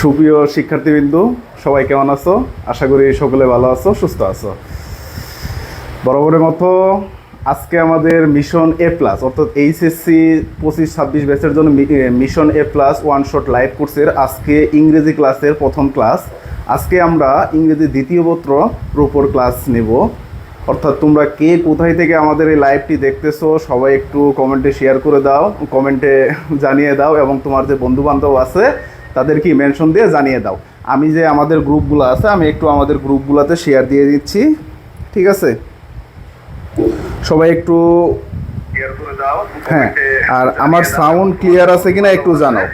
সুপ্রিয় শিক্ষার্থীবৃন্দ, সবাই কেমন আছো? আশা করি সকলে ভালো আছো, সুস্থ আছো। বরাবরের মতো আজকে আমাদের মিশন এ প্লাস অর্থাৎ এইচএসসি 25-26 ব্যাচের জন্য মিশন এ প্লাস ওয়ান শট লাইভ কোর্সের আজকে ইংরেজি ক্লাসের প্রথম ক্লাস। আজকে আমরা ইংরেজি দ্বিতীয় পত্রর উপর ক্লাস নেব। অর্থাৎ তোমরা কে কোথায় থেকে আমাদের এই লাইভটি দেখতেছো সবাই একটু কমেন্টে শেয়ার করে দাও, কমেন্টে জানিয়ে দাও, এবং তোমার যে বন্ধুবান্ধব আছে তাদেরকে মেনশন দিয়ে জানিয়ে দাও। আমি যে আমাদের গ্রুপগুলো আছে আমি একটু আমাদের গ্রুপগুলোতে শেয়ার দিয়ে দিচ্ছি, ঠিক আছে? সবাই একটু শেয়ার করে দাও। হ্যাঁ, আর আমার সাউন্ড ক্লিয়ার আছে কিনা একটু জানাও।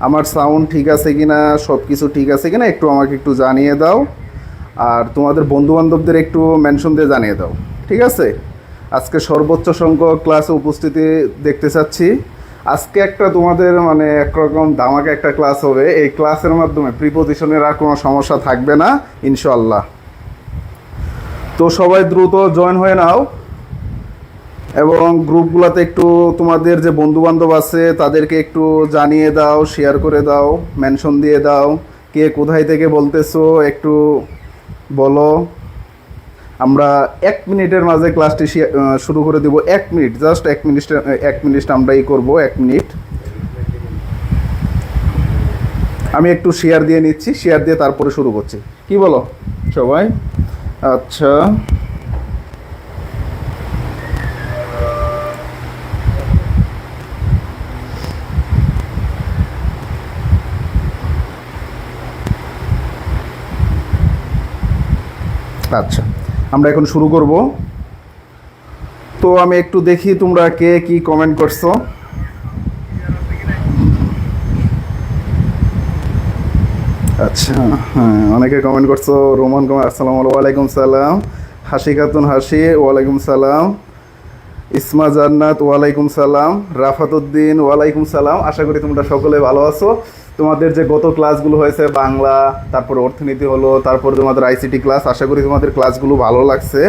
আমার সাউন্ড ঠিক আছে কিনা, সব কিছু ঠিক আছে কিনা একটু আমাকে একটু জানিয়ে দাও। আর তোমাদের বন্ধুবান্ধবদের একটু মেনশন দিয়ে জানিয়ে দাও, ঠিক আছে? আজকে সর্বোচ্চ সংখ্যক ক্লাসে উপস্থিতি দেখতে চাচ্ছি। আজকে একটা তোমাদের মানে একরকম ধামাকা একটা ক্লাস হবে। এই ক্লাসের মাধ্যমে প্রিপোজিশনের আর কোনো সমস্যা থাকবে না ইনশাআল্লাহ। তো সবাই দ্রুত জয়েন হয়ে নাও এবং গ্রুপগুলোতে একটু তোমাদের যে বন্ধুবান্ধব আছে তাদেরকে একটু জানিয়ে দাও, শেয়ার করে দাও, মেনশন দিয়ে দাও। কে কোথায় থেকে বলতেছো একটু বলো। আমরা 1 মিনিটের মাঝে ক্লাসটি শুরু করে দেব। 1 মিনিট, জাস্ট 1 মিনিট আমরাই করব। 1 মিনিট আমি একটু শেয়ার দিয়ে নিচ্ছি, শেয়ার দিয়ে তারপরে শুরু করছি। কি বলো সবাই? আচ্ছা, আচ্ছা আমরা এখন শুরু করব। তো আমি একটু দেখি তোমরা কে কি কমেন্ট করছো। আচ্ছা, হ্যাঁ, অনেকে কমেন্ট করছো। রোমান কমেন্ট, আসসালামু আলাইকুম সালাম। হাসি খাতুন হাসি, ওয়ালাইকুম সালাম। ইসমা জান্নাত, ওয়ালাইকুম সালাম। রাফাতুদ্দিন, ওয়ালাইকুম সালাম। আশা করি তোমরা সকলে ভালো আছো। তোমাদের যে গত ক্লাসগুলো হয়েছে বাংলা, তারপর অর্থনীতি হলো, তারপর তোমাদের আইসিটি ক্লাস, আশা করি তোমাদের ক্লাসগুলো ভালো লাগছে।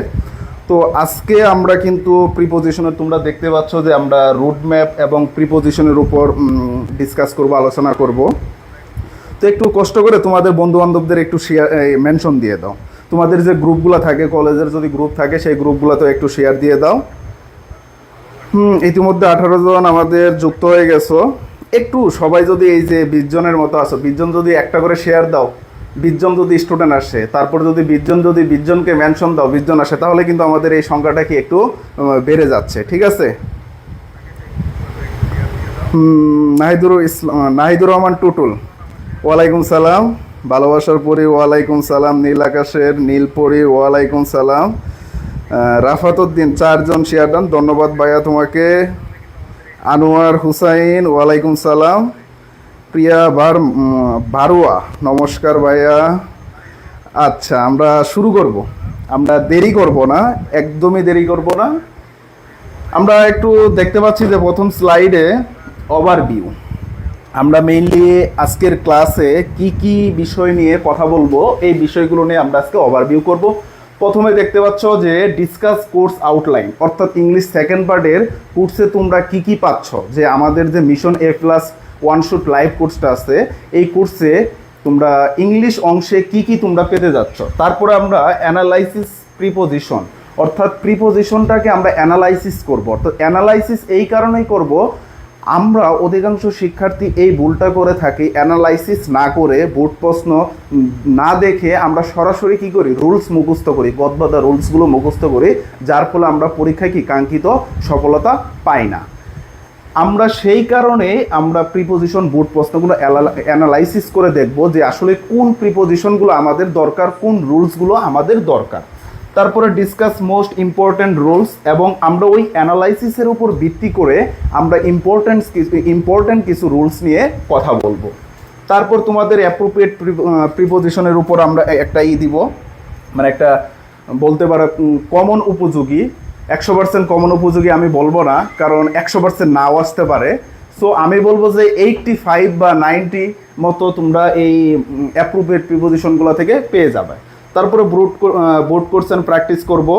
তো আজকে আমরা কিন্তু প্রিপোজিশনের, তোমরা দেখতে পাচ্ছ যে আমরা রুট ম্যাপ এবং প্রিপোজিশনের উপর ডিসকাস করব, আলোচনা করব। তো একটু কষ্ট করে তোমাদের বন্ধুবান্ধবদের একটু শেয়ার মেনশন দিয়ে দাও। তোমাদের যে গ্রুপগুলো থাকে, কলেজের যদি গ্রুপ থাকে সেই গ্রুপগুলোতে একটু শেয়ার দিয়ে দাও। ইতিমধ্যে 18 জন আমাদের যুক্ত হয়ে গেছো। একটু সবাই যদি এই যে 20 জনের মতো আছো, 20 জন যদি একটা করে শেয়ার দাও, 20 জন যদি স্টুডেন্ট আসে, তারপর যদি 20 জনকে মেনশন দাও, 20 জন আসে, তাহলে কিন্তু আমাদের এই সংখ্যাটা কি একটু বেড়ে যাচ্ছে, ঠিক আছে? নাহিদুর রহমান টুটুল, ওয়ালাইকুম সালাম। ভালোবাসার পরি, ওয়ালাইকুম সালাম। নীল আকাশের নীলপরি, ওয়ালাইকুম সালাম। রাফাতুদ্দিন, 4 জন শেয়ার ডান, ধন্যবাদ ভাইয়া তোমাকে। আনোয়ার হুসাইন, ওয়ালাইকুম সালাম। প্রিয়া বারুয়া, নমস্কার ভাইয়া। আচ্ছা, আমরা শুরু করব। আমরা দেরি করব না, একদমই দেরি করব না। আমরা একটু দেখতে পাচ্ছি যে প্রথম স্লাইডে ওভারভিউ। আমরা মেইনলি আজকের ক্লাসে কি কি বিষয় নিয়ে কথা বলবো, এই বিষয়গুলো নিয়ে আমরা আজকে ওভারভিউ করব। প্রথমে দেখতে পাচ্ছ যে ডিসকাস কোর্স আউটলাইন, অর্থাৎ ইংলিশ সেকেন্ড পার্টের কোর্সে তোমরা কি কি পাচ্ছ। যে আমাদের যে মিশন এ প্লাস ওয়ান শট লাইভ কোর্সটা আছে, এই কোর্সে তোমরা ইংলিশ অংশে কি কি তোমরা পেতে যাচ্ছ। তারপরে আমরা অ্যানালাইসিস প্রিপোজিশন, অর্থাৎ প্রিপোজিশনটাকে আমরা অ্যানালাইসিস করব। অর্থাৎ অ্যানালাইসিস এই কারণেই করব, আমরা অধিকাংশ শিক্ষার্থী এই ভুলটা করে থাকি, অ্যানালাইসিস না করে বোর্ড প্রশ্ন না দেখে আমরা সরাসরি কি করি, রুলস মুখস্থ করি, গদবাদা রুলসগুলো মুখস্থ করি, যার ফলে আমরা পরীক্ষায় কি কাঙ্ক্ষিত সফলতা পাই না। আমরা সেই কারণে আমরা প্রিপোজিশন বোর্ড প্রশ্নগুলো অ্যানালাইসিস করে দেখব যে আসলে কোন প্রিপোজিশনগুলো আমাদের দরকার, কোন রুলসগুলো আমাদের দরকার। তারপরে ডিসকাস মোস্ট ইম্পর্ট্যান্ট রুলস, এবং আমরা ওই অ্যানালাইসিসের উপর ভিত্তি করে আমরা ইম্পর্ট্যান্ট কিছু রুলস নিয়ে কথা বলবো। তারপর তোমাদের অ্যাপ্রোপ্রিয়েট প্রিপোজিশনের উপর আমরা একটা দিব, মানে একটা বলতে পারো কমন উপযোগী। 100% কমন উপযোগী আমি বলবো না, কারণ 100% নাও আসতে পারে। সো আমি বলবো যে 85 বা 90 মতো তোমরা এই অ্যাপ্রোপ্রিয়েট প্রিপোজিশনগুলো থেকে পেয়ে যাবে। তারপরে বোর্ড কোশ্চেন প্র্যাকটিস করব।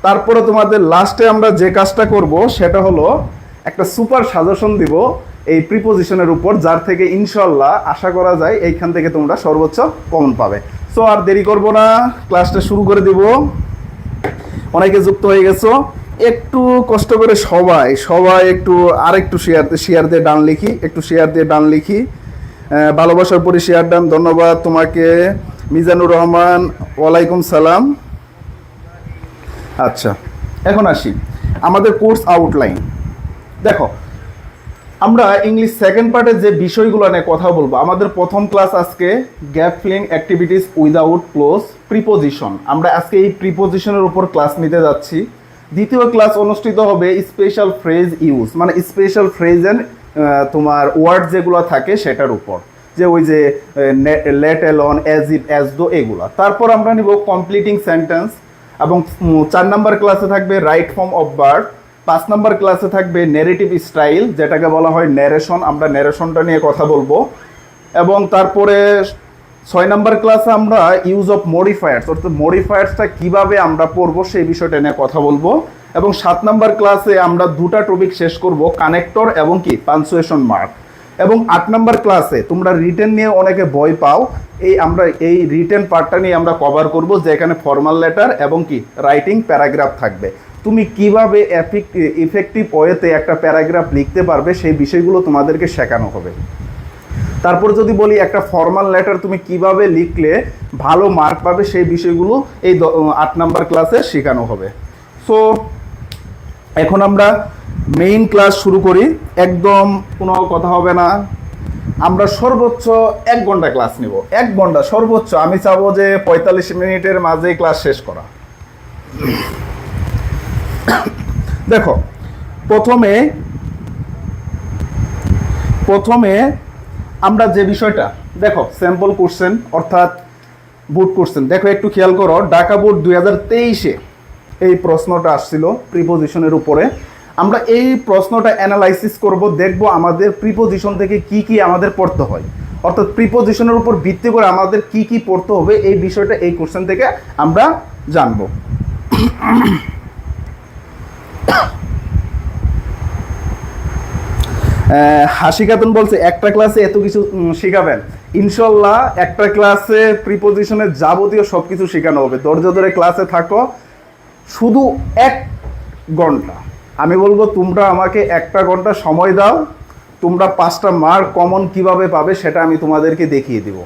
তারপরে তোমাদের লাস্টে আমরা যে কাজটা করব সেটা হলো একটা সুপার সাজেশন দিব এই প্রিপোজিশনের উপর, যার থেকে ইনশাল্লাহ আশা করা যায় এইখান থেকে তোমরা সর্বোচ্চ কমন পাবে। সো আর দেরি করব না, ক্লাসটা শুরু করে দিব। অনেকে যুক্ত হয়ে গেছো, একটু কষ্ট করে সবাই একটু আরেকটু শেয়ার দিয়ে ডান লিখি, একটু শেয়ার দিয়ে ডান লিখি। ভালোবাসার পরে শেয়ার ডান, ধন্যবাদ তোমাকে। মিজানুর রহমান, ওয়ালাইকুম সালাম। আচ্ছা, এখন আসি আমাদের কোর্স আউটলাইন। দেখো, আমরা ইংলিশ সেকেন্ড পার্টে যে বিষয়গুলো নিয়ে কথা বলবো, আমাদের প্রথম ক্লাস আজকে gap filling activities without close preposition. আমরা আজকে এই প্রিপোজিশনের উপর ক্লাস নিতে যাচ্ছি। দ্বিতীয় ক্লাস অনুষ্ঠিত হবে স্পেশাল ফ্রেজ ইউজ, মানে স্পেশাল ফ্রেজ এন্ড তোমার ওয়ার্ড যেগুলো থাকে সেটার উপর, যে ওই যে let alone, as if, as though, এগুলা। তারপর আমরা নিব কমপ্লিটিং সেন্টেন্স, এবং 4 নাম্বার ক্লাসে থাকবে right form of verb. 5 number ক্লাসে থাকবে নেরেটিভ স্টাইল, যেটাকে বলা হয় ন্যারেশন, আমরা ন্যারেশনটা নিয়ে কথা বলবো। এবং তারপরে 6 নাম্বার ক্লাসে আমরা ইউজ অফ মডিফায়ার্স, অর্থাৎ মডিফায়ার্সটা কীভাবে আমরা পড়বো সেই বিষয়টা নিয়ে কথা বলবো। এবং 7 নাম্বার ক্লাসে আমরা 2টা টপিক শেষ করব, কানেক্টর এবং কি পাঞ্চুয়েশন মার্ক। এবং 8 নাম্বার ক্লাসে তোমরা রিটেন নিয়ে অনেকে ভয় পাও, আমরা এই রিটেন পার্টটা নিয়ে আমরা কভার করব, যে এখানে ফর্মাল লেটার এবং কি রাইটিং প্যারাগ্রাফ থাকবে। তুমি কিভাবে ইফেক্টিভ ওয়েতে একটা প্যারাগ্রাফ লিখতে পারবে সেই বিষয়গুলো তোমাদেরকে শেখানো হবে। তারপর যদি বলি একটা ফর্মাল লেটার তুমি কিভাবে লিখলে ভালো মার্ক পাবে, সেই বিষয়গুলো এই 8 নাম্বার ক্লাসে শেখানো হবে। সো এখন আমরা মেইন ক্লাস শুরু করি। একদম কোনো কথা হবে না, আমরা সর্বোচ্চ 1 ঘন্টা ক্লাস নিব। 1 ঘন্টা সর্বোচ্চ, আমি চাবো যে 45 মিনিটের মাঝে ক্লাস শেষ করা। দেখো, প্রথমে আমরা যে বিষয়টা, দেখো স্যাম্পল কোশ্চেন অর্থাৎ বোর্ড কোশ্চেন। দেখো একটু খেয়াল করো, ঢাকা বোর্ড 2023-এ এই প্রশ্নটা আসছিল প্রিপোজিশনের উপরে। আমরা এই প্রশ্নটা অ্যানালাইসিস করব, দেখব আমাদের প্রিপোজিশন থেকে কি কি আমাদের পড়তে হয়, অর্থাৎ প্রিপোজিশনের উপর ভিত্তি করে আমাদের কি কি পড়তে হবে, এই বিষয়টা এই কোশ্চেন থেকে আমরা জানব। হাসি খাতুন বলছে একটা ক্লাসে এত কিছু শেখাবেন। ইনশাল্লাহ একটা ক্লাসে প্রিপোজিশনের যাবতীয় সব কিছু শেখানো হবে। ধৈর্য ধরে ক্লাসে থাকো, শুধু 1 ঘন্টা। আমি বলবো তোমরা আমাকে 1টা ঘন্টা সময় দাও, তোমরা 5টা মার্ক কমন কিভাবে পাবে সেটা আমি তোমাদেরকে দেখিয়ে দিব।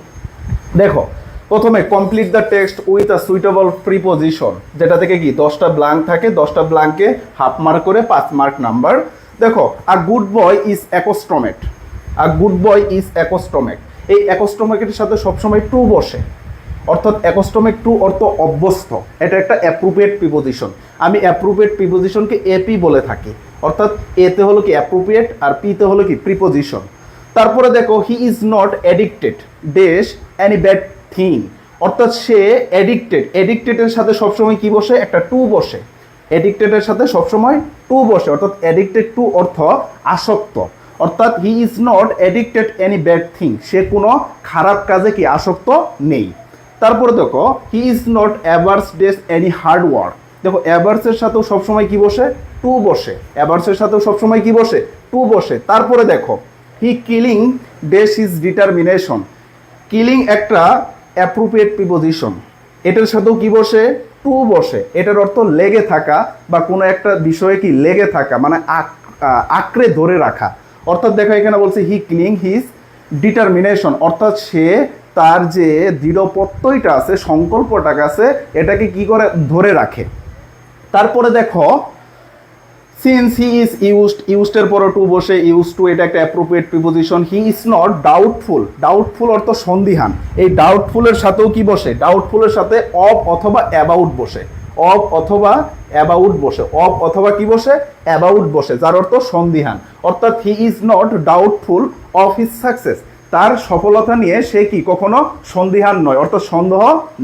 দেখো, প্রথমে complete the text with a suitable preposition, যেটা থেকে কি 10টা ব্ল্যাঙ্ক থাকে, 10টা ব্ল্যাঙ্কে হাফ মার্ক করে 5 মার্ক নাম্বার। দেখো, a good boy is accustomed, a good boy is accustomed, এই অ্যাকোস্টমেটের সাথে সবসময় টু বসে, অর্থাৎ অ্যাকোস্টমেট টু অর্থ অভ্যস্ত। এটা একটা অ্যাপ্রোপ্রিয়েট প্রিপোজিশন। আমি অ্যাপ্রোপ্রিয়েট প্রিপোজিশনকে এপি বলে থাকি, অর্থাৎ এতে হলো কি অ্যাপ্রোপ্রিয়েট আর পিতে হলো কি প্রিপোজিশন। তারপরে দেখো, he is not addicted dash any bad thing, অর্থাৎ সে অ্যাডিক্টেড, অ্যাডিক্টেডের সাথে সবসময় কি বসে, একটা টু বসে। অ্যাডিক্টেডের সাথে সবসময় টু বসে, অর্থাৎ অ্যাডিক্টেড টু অর্থ আসক্ত, অর্থাৎ he is not addicted any bad thing, সে কোনো খারাপ কাজে কি আসক্ত নেই। তারপরে দেখো, he is not averse dash any hard work. দেখো, অ্যাভার্সের সাথেও সবসময় কি বসে, টু বসে, অ্যাভার্সের সাথেও সবসময় কি বসে, টু বসে। তারপরে দেখো, হি কিলিং ডেস হিজ ডিটারমিনেশন, কিলিং একটা অ্যাপ্রোপ্রিয়েট প্রিপোজিশন, এটার সাথেও কি বসে, টু বসে। এটার অর্থ লেগে থাকা বা কোনো একটা বিষয়ে কি লেগে থাকা, মানে আঁকড়ে ধরে রাখা। অর্থাৎ দেখো এখানে বলছে হি কিলিং হিজ ডিটারমিনেশন, অর্থাৎ সে তার যে দৃঢ় প্রত্যয়টা আছে, সংকল্পটা আছে, এটাকে কি করে ধরে রাখে। তারপরে দেখো, সিন্স হি ইজ ইউজড, ইউজডের পরও টু বসে, ইউজ টু এটা একটা appropriate preposition. He is not doubtful, doubtful অর্থ সন্দিহান, এই ডাউটফুলের সাথেও কি বসে, ডাউটফুলের সাথে অফ অথবা অ্যাবাউট বসে, অফ অথবা অ্যাবাউট বসে, অফ অথবা কি বসে, অ্যাবাউট বসে, যার অর্থ সন্দিহান। অর্থাৎ he is not doubtful of his success, তার সফলতা নিয়ে সে কি কখনো সন্দিহান নয়, অর্থাৎ সন্দেহ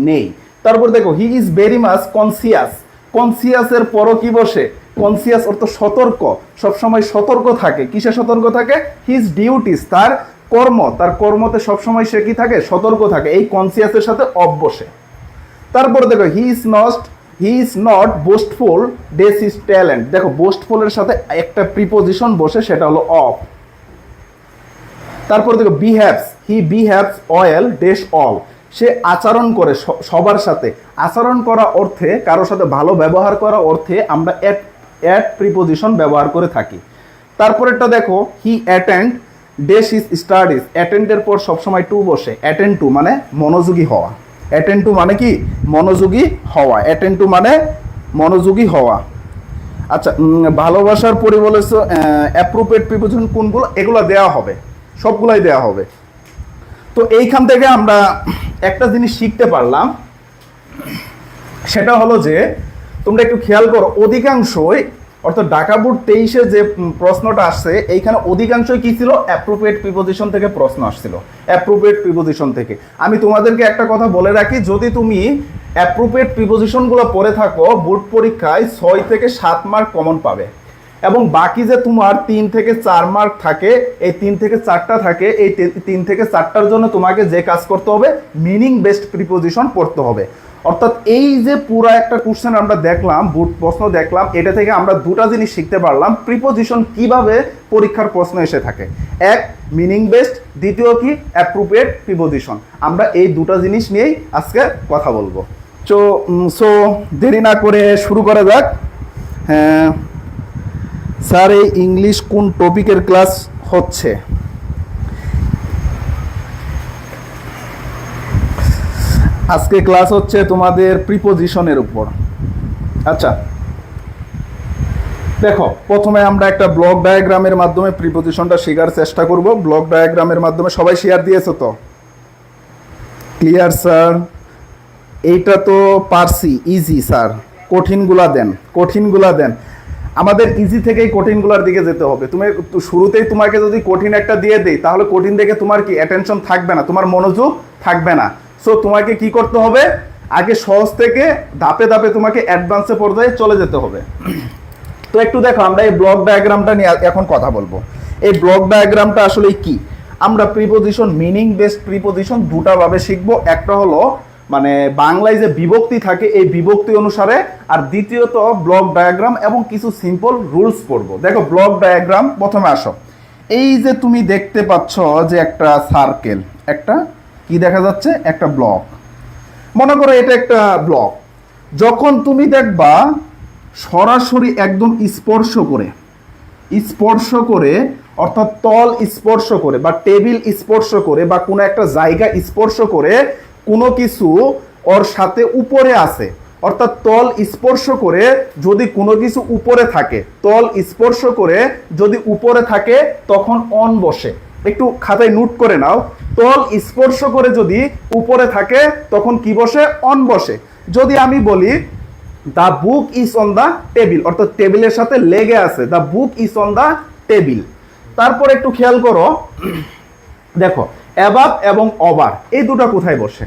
নেই। তারপর দেখো, he is very much conscious, কনসিয়াসের পরও কি বসে, কনসিয়াস অর্থ সতর্ক, সবসময় সতর্ক থাকে। কিসে সতর্ক থাকে, হিজ ডিউটিস, তার কর্ম, তার কর্মতে সবসময় সে কি থাকে, সতর্ক থাকে, এই কনসিয়াসের সাথে অফ বসে। তারপরে দেখো, he is not boastful dash his talent, দেখো বোস্টফুলের সাথে একটা প্রিপোজিশন বসে, সেটা হলো অফ, তারপর দেখো behaves, he behaves well dash all, সে আচরণ করে সবার সাথে। আচরণ করা অর্থে, কারোর সাথে ভালো ব্যবহার করা অর্থে আমরা অ্যাট প্রিপোজিশন ব্যবহার করে থাকি। তারপরেরটা দেখো, হি অ্যাটেন্ড ড্যাশ হিজ স্টাডিজ, অ্যাটেন্ডের পর সবসময় টু বসে। অ্যাটেন্ড টু মানে মনোযোগী হওয়া। অ্যাটেন্ড টু মানে কি? মনোযোগী হওয়া। অ্যাটেন্ড টু মানে মনোযোগী হওয়া। আচ্ছা, ভালোবাসার পরে বলেছো অ্যাপ্রোপ্রিয়েট প্রিপোজিশন কোনগুলো? এগুলো দেওয়া হবে, সবগুলাই দেওয়া হবে। তো এইখান থেকে আমরা একটা জিনিস শিখতে পারলাম, সেটা হলো যে তোমরা একটু খেয়াল করো, অধিকাংশই অর্থাৎ ঢাকা বোর্ড 23-এ যে প্রশ্নটা আসছে এইখানে অধিকাংশই কি ছিল? অ্যাপ্রোপ্রিয়েট প্রিপোজিশন থেকে প্রশ্ন আসছিল, অ্যাপ্রোপ্রিয়েট প্রিপোজিশন থেকে। আমি তোমাদেরকে একটা কথা বলে রাখি, যদি তুমি অ্যাপ্রোপ্রিয়েট প্রিপোজিশনগুলো পড়ে থাকো বোর্ড পরীক্ষায় 6 থেকে 7 মার্ক কমন পাবে, এবং বাকি যে তোমার 3 থেকে 4 মার্ক থাকে, এই 3 থেকে 4টা থাকে, এই 3 থেকে 4টার জন্য তোমাকে যে কাজ করতে হবে, মিনিং বেসড প্রিপোজিশন পড়তে হবে। অর্থাৎ এই যে পুরো একটা কোশ্চেন আমরা দেখলাম, প্রশ্ন দেখলাম, এটা থেকে আমরা দুটা জিনিস শিখতে পারলাম, প্রিপোজিশন কিভাবে পরীক্ষার প্রশ্ন এসে থাকে। এক, মিনিং বেসড, দ্বিতীয় কি? Appropriate preposition. আমরা এই দুটা জিনিস নিয়েই আজকে কথা বলবো। সো দেরি না করে শুরু করা যাক। হ্যাঁ স্যার, এই ইংলিশ কোন টপিকের ক্লাস হচ্ছে? আজকে ক্লাস হচ্ছে তোমাদের প্রিপোজিশনের উপর। আচ্ছা দেখো, প্রথমে আমরা একটা ব্লক ডায়াগ্রামের মাধ্যমে প্রিপোজিশনটা শেখার চেষ্টা করব। ব্লক ডায়াগ্রামের মাধ্যমে সবাই শেয়ার দিয়েছো তো? Clear sir? এইটা তো পারছি, ইজি স্যার, কঠিনগুলা দেন, কঠিনগুলা দেন। আমাদের ইজি থেকেই কঠিনগুলোর দিকে যেতে হবে। তুমি শুরুতেই তোমাকে যদি কঠিন একটা দিয়ে দেই, তাহলে কঠিন দেখে তোমার কি অ্যাটেনশন থাকবে না, তোমার মনোযোগ থাকবে না। সো তোমাকে কি করতে হবে? আগে সহজ থেকে ধাপে ধাপে তোমাকে অ্যাডভান্সে পর্যায়ে চলে যেতে হবে। তো একটু দেখো, আমরা এই ব্লক ডায়াগ্রামটা নিয়ে এখন কথা বলবো। এই ব্লক ডায়াগ্রামটা আসলে কি? আমরা প্রিপোজিশন, মিনিং বেসড প্রিপোজিশন দুটা ভাবে শিখবো। একটা হলো মানে বাংলায় যে বিভক্তি থাকে এই বিভক্তি অনুসারে, আর দ্বিতীয়ত ব্লক ডায়াগ্রাম এবং কিছু সিম্পল রুলস পড়বো। দেখো ব্লক ডায়াগ্রাম, প্রথমে আসো। এই যে তুমি দেখতে পাচ্ছ যে একটা সার্কেল, একটা কি দেখা যাচ্ছে? একটা ব্লক। মনে করো এটা একটা ব্লক। যখন তুমি দেখবা সরাসরি একদম স্পর্শ করে অর্থাৎ তল স্পর্শ করে বা টেবিল স্পর্শ করে বা কোনো একটা জায়গা স্পর্শ করে কোনো কিছু ওর সাথে উপরে আছে, অর্থাৎ তল স্পর্শ করে যদি কোনো কিছু উপরে থাকে, তল স্পর্শ করে যদি উপরে থাকে তখন অন বসে। একটু খাতায় নোট করে নাও, তল স্পর্শ করে যদি উপরে থাকে তখন কি বসে? অন বসে। যদি আমি বলি the book is on the table, অর্থাৎ টেবিলের সাথে লেগে আছে, the book is on the table. তারপর একটু খেয়াল করো, দেখো অ্যাবাভ এবং ওভার এই দুটো কোথায় বসে?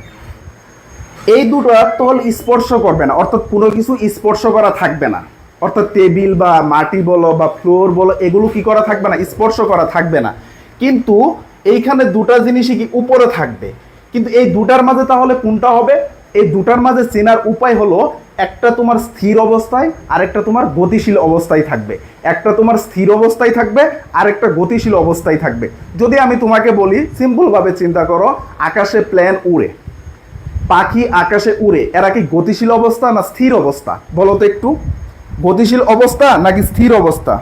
এই দুটো তল স্পর্শ করবে না, অর্থাৎ কোনো কিছু স্পর্শ করা থাকবে না, অর্থাৎ টেবিল বা মাটি বলো বা ফ্লোর বলো, এগুলো কি করা থাকবে না? স্পর্শ করা থাকবে না। কিন্তু এইখানে দুটা জিনিসই কি উপরে থাকবে, কিন্তু এই দুটার মাঝে তাহলে কোনটা হবে? এই দুটার মাঝে চেনার উপায় হলো, একটা তোমার স্থির অবস্থায় আর একটা তোমার গতিশীল অবস্থায় থাকবে। একটা তোমার স্থির অবস্থায় থাকবে আর একটা গতিশীল অবস্থায় থাকবে। যদি আমি তোমাকে বলি, সিম্পলভাবে চিন্তা করো, আকাশে প্লেন উড়ে, পাখি আকাশে উড়ে, এরা কি গতিশীল অবস্থা না স্থির অবস্থা? বলো তো একটু, গতিশীল অবস্থা নাকি স্থির অবস্থা?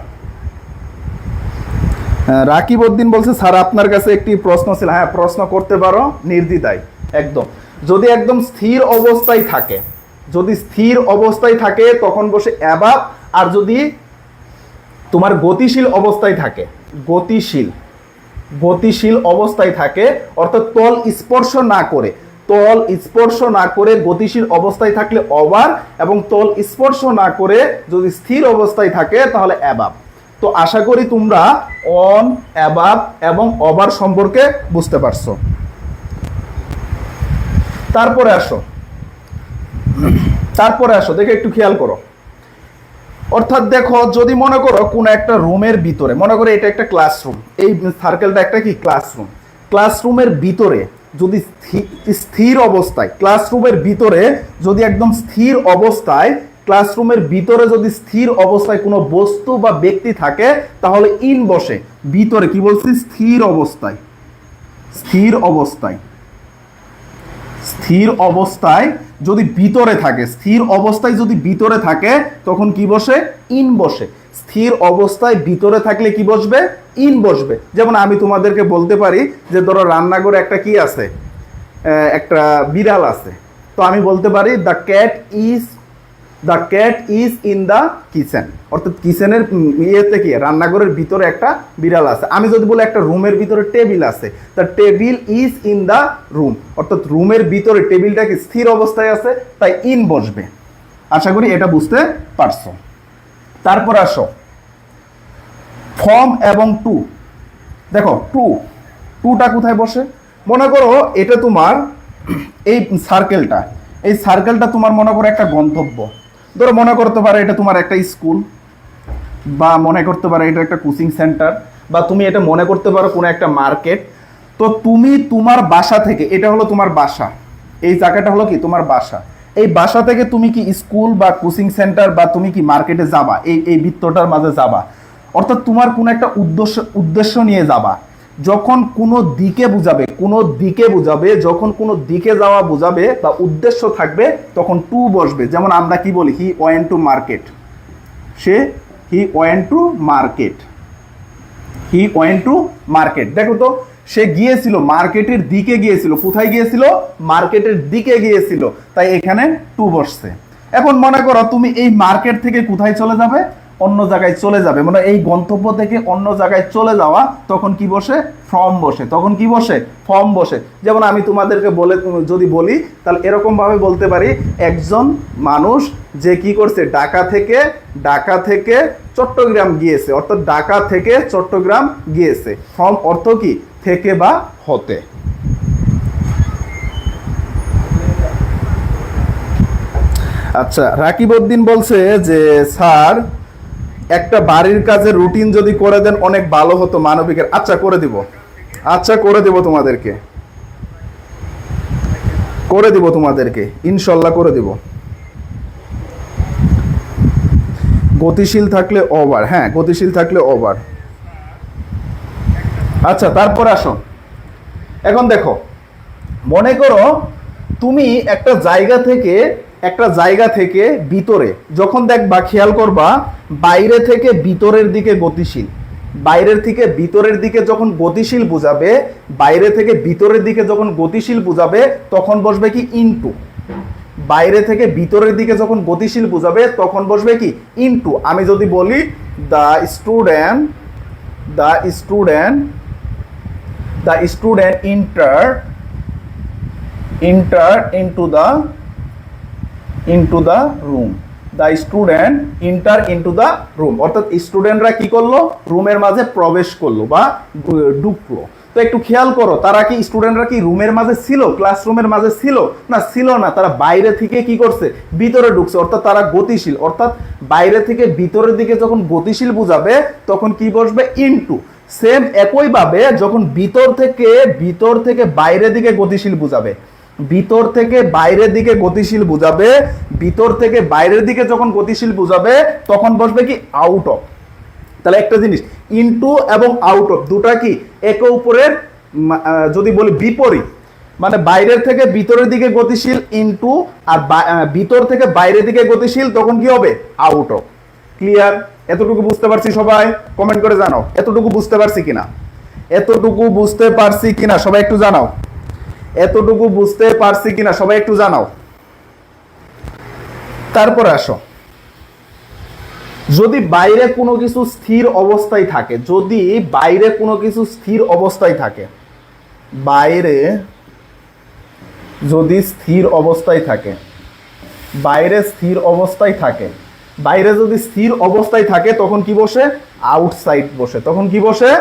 রাকিব উদ্দিন বলছে স্যার আপনার কাছে একটি প্রশ্ন ছিল। হ্যাঁ, প্রশ্ন করতে পারো নির্দ্বিধায় একদম। যদি একদম স্থির অবস্থায় থাকে, যদি স্থির অবস্থায় থাকে তখন বসে অ্যাবাভ, আর যদি তোমার গতিশীল অবস্থায় থাকে, গতিশীল অবস্থায় থাকে অর্থাৎ তল স্পর্শ না করে, তল স্পর্শ না করে গতিশীল অবস্থায় থাকলে ওভার, এবং তল স্পর্শ না করে যদি স্থির অবস্থায় থাকে তাহলে অ্যাবাভ। তো আশা করি তোমরা অন, অ্যাবাভ এবং ওভার সম্পর্কে বুঝতে পারছো। তারপরে আসো, দেখে একটু খেয়াল করো। অর্থাৎ দেখো, যদি মনে করো কোন একটা রুমের ভিতরে, মনে করো এটা একটা ক্লাসরুম, এই সার্কেলটা একটা কি ক্লাসরুম, ক্লাসরুমের ভিতরে যদি স্থির অবস্থায়, ক্লাসরুমের ভিতরে যদি একদম স্থির অবস্থায়, ক্লাসরুমের ভিতরে যদি স্থির অবস্থায় কোনো বস্তু বা ব্যক্তি থাকে তাহলে ইন বসে। ভিতরে কি বলছি? স্থির অবস্থায়, স্থির অবস্থায়, স্থির অবস্থায় যদি ভিতরে থাকে, স্থির অবস্থায় যদি ভিতরে থাকে তখন কি বসে? ইন বসে। স্থির অবস্থায় ভিতরে থাকলে কি বসবে? ইন বসবে। যেমন আমি তোমাদেরকে বলতে পারি যে ধরো রান্নাঘরে একটা কি আছে, একটা বিড়াল আছে, তো আমি বলতে পারি the cat is in the kitchen, অর্থাৎ কিচেনের ইয়েতে কি রান্নাঘরের ভিতরে একটা বিড়াল আছে। আমি যদি বলি একটা রুমের ভিতরে টেবিল আছে, the table is in the room, অর্থাৎ রুমের ভিতরে টেবিলটা কি স্থির অবস্থায় আছে, তাই ইন বসবে। আশা করি এটা বুঝতে পারছো। তারপর আসো ফ্রম এবং টু। দেখো টুটা কোথায় বসে? মনে করো এটা তোমার এই সার্কেলটা, এই সার্কেলটা তোমার মনে করো একটা গন্তব্য। ধরো মনে করতে পারো এটা তোমার একটা স্কুল, বা মনে করতে পারো এটা একটা কোচিং সেন্টার, বা তুমি এটা মনে করতে পারো কোনো একটা মার্কেট। তো তুমি তোমার বাসা থেকে, এটা হলো তোমার বাসা, এই জায়গাটা হলো কি তোমার বাসা, এই বাসা থেকে তুমি কি স্কুল বা কোচিং সেন্টার বা তুমি কি মার্কেটে যাবা, এই বৃত্তটার মাঝে যাবা, অর্থাৎ তোমার কোনো একটা উদ্দেশ্য নিয়ে যাবা। যখন কোনো দিকে বুঝাবে, যখন কোনো দিকে যাওয়া বুঝাবে বা উদ্দেশ্য থাকবে তখন টু বসবে। যেমন আমরা কি বলি, he went to market, he went to market. দেখো তো সে গিয়েছিল মার্কেটের দিকে গিয়েছিল। কোথায় গিয়েছিল? মার্কেটের দিকে গিয়েছিল, তাই এখানে টু বসছে। এখন মনে করো তুমি এই মার্কেট থেকে কোথায় চলে যাবে? অন্য জায়গায় চলে যাবে, মানে এই গন্তব্য থেকে অন্য জায়গায় চলে যাওয়া, তখন কি বসে? ফ্রম বসে। তখন কি বসে? ফ্রম বসে। যেমন আমি তোমাদেরকে যদি বলি তাহলে এরকম ভাবে বলতে পারি, একজন মানুষ যে কি করছে, ঢাকা থেকে চট্টগ্রাম গিয়েছে, অর্থাৎ ঢাকা থেকে চট্টগ্রাম গিয়েছে। ফ্রম অর্থ কি? থেকে বা হতে। আচ্ছা, রাকিবউদ্দিন বলছে যে স্যার একটা বাড়ির কাজের রুটিন যদি করে দেন অনেক ভালো হতো মানবিকের। আচ্ছা করে দিব তোমাদেরকে ইনশাল্লাহ করে দিব। গতিশীল থাকলে ওভার, হ্যাঁ গতিশীল থাকলে ওভার। আচ্ছা তারপর আসো, এখন দেখো মনে করো তুমি একটা জায়গা থেকে ভিতরে যখন দেখবা, খেয়াল করবা বাইরে থেকে ভিতরের দিকে গতিশীল, বাইরের থেকে ভিতরের দিকে যখন গতিশীল বুঝাবে, বাইরে থেকে ভিতরের দিকে যখন গতিশীল বুঝাবে তখন বসবে কি? ইনটু। বাইরে থেকে ভিতরের দিকে যখন গতিশীল বুঝাবে তখন বসবে কি? ইনটু। আমি যদি বলি the student enter into the room, the student enter into the room, অর্থাৎ স্টুডেন্টরা কি করলো? রুমের মাঝে প্রবেশ করলো বা ঢুকলো। তো একটু খেয়াল করো, তারা কি স্টুডেন্টরা কি রুমের মাঝে ছিল, ক্লাসরুমের মাঝে ছিল? না, ছিল না। তারা বাইরে থেকে কি করছে? ভিতরে ঢুকছে, অর্থাৎ তারা গতিশীল। অর্থাৎ বাইরে থেকে ভিতরের দিকে যখন গতিশীল বুঝাবে তখন কি বসবে? ইনটু। সেম একইভাবে যখন ভিতর থেকে বাইরের দিকে গতিশীল বুঝাবে, ভিতর থেকে বাইরের দিকে যখন গতিশীল বুঝাবে তখন বসবে কি? Out of. তাহলে একটা জিনিস, ইনটু এবং আউট অফ দুটা কি একে অপরের যদি বলি বিপরীত, মানে বাইরের থেকে ভিতরের দিকে গতিশীল ইনটু, আর ভিতর থেকে বাইরের দিকে গতিশীল তখন কি হবে? Out of. ক্লিয়ার? এতটুকু বুঝতে পারছি সবাই? কমেন্ট করে জানাও এতটুকু বুঝতে পারছি কিনা, সবাই একটু জানাও এতটুকু বুঝতে পারছি কিনা, সবাই একটু জানাও। তারপরে আসো, যদি বাইরে কোনো কিছু স্থির অবস্থায় থাকে, বাইরে স্থির অবস্থায় থাকে, বাইরে যদি স্থির অবস্থায় থাকে তখন কি বসে? আউটসাইড বসে। তখন কি বসে?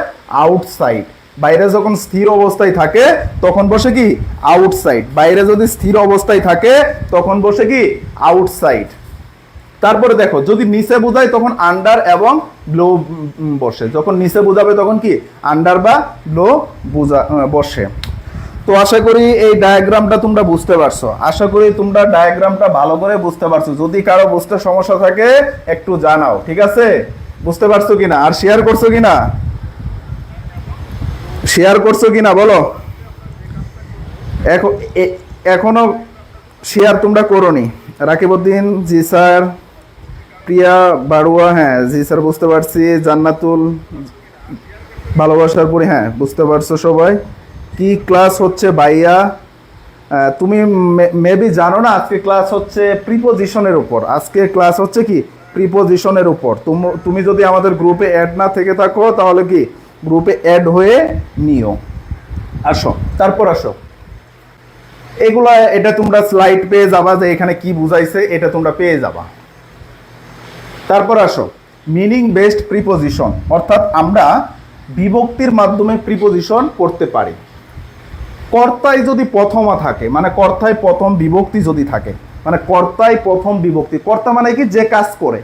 আউটসাইড। বাইরে যখন স্থির অবস্থায় থাকে তখন বসে কি? আউটসাইড। বাইরে যদি স্থির অবস্থায় থাকে তখন বসে কি? আউটসাইড। তারপরে দেখো, যদি নিচে বোঝায় তখন আন্ডার এবং ব্লো বসে। যখন নিচে বোঝাবে তখন কি? আন্ডার বা ব্লো বসে। তো আশা করি এই ডায়াগ্রামটা তোমরা বুঝতে পারছো, ভালো করে বুঝতে পারছো। যদি কারো বুঝতে সমস্যা থাকে একটু জানাও, ঠিক আছে? বুঝতে পারছো কিনা, আর শেয়ার করছো কিনা বলো। এখন এখনো শেয়ার তোমরা করোনি? রাকিবউদ্দিন জি স্যার, প্রিয়া বাড়ুয়া হ্যাঁ জি স্যার বুঝতে পারছি, জান্নাতুল ভালোবাসার পরে হ্যাঁ বুঝতে পারছো সবাই। কি ক্লাস হচ্ছে ভাইয়া? তুমি মেবি জানো না, আজকে ক্লাস হচ্ছে প্রিপোজিশনের উপর। আজকে ক্লাস হচ্ছে কি প্রিপোজিশনের উপর। তুমি যদি আমাদের গ্রুপে অ্যাড না থেকে থাকো তাহলে কি গ্রুপে অ্যাড হয়ে নিও। আসো, তারপর আসো, এগুলা এটা তোমরা স্লাইড পেয়ে যাবা যে এখানে কি বুঝাইছে, এটা তোমরা পেয়ে যাবা। তারপর আসো, মিনিং বেসড প্রিপোজিশন, অর্থাৎ আমরা বিভক্তির মাধ্যমে প্রিপোজিশন করতে পারি। কর্তায় যদি প্রথমা থাকে, মানে কর্তায় প্রথম বিভক্তি যদি থাকে, মানে কর্তায় প্রথম বিভক্তি, কর্তা মানে কি যে কাজ করে,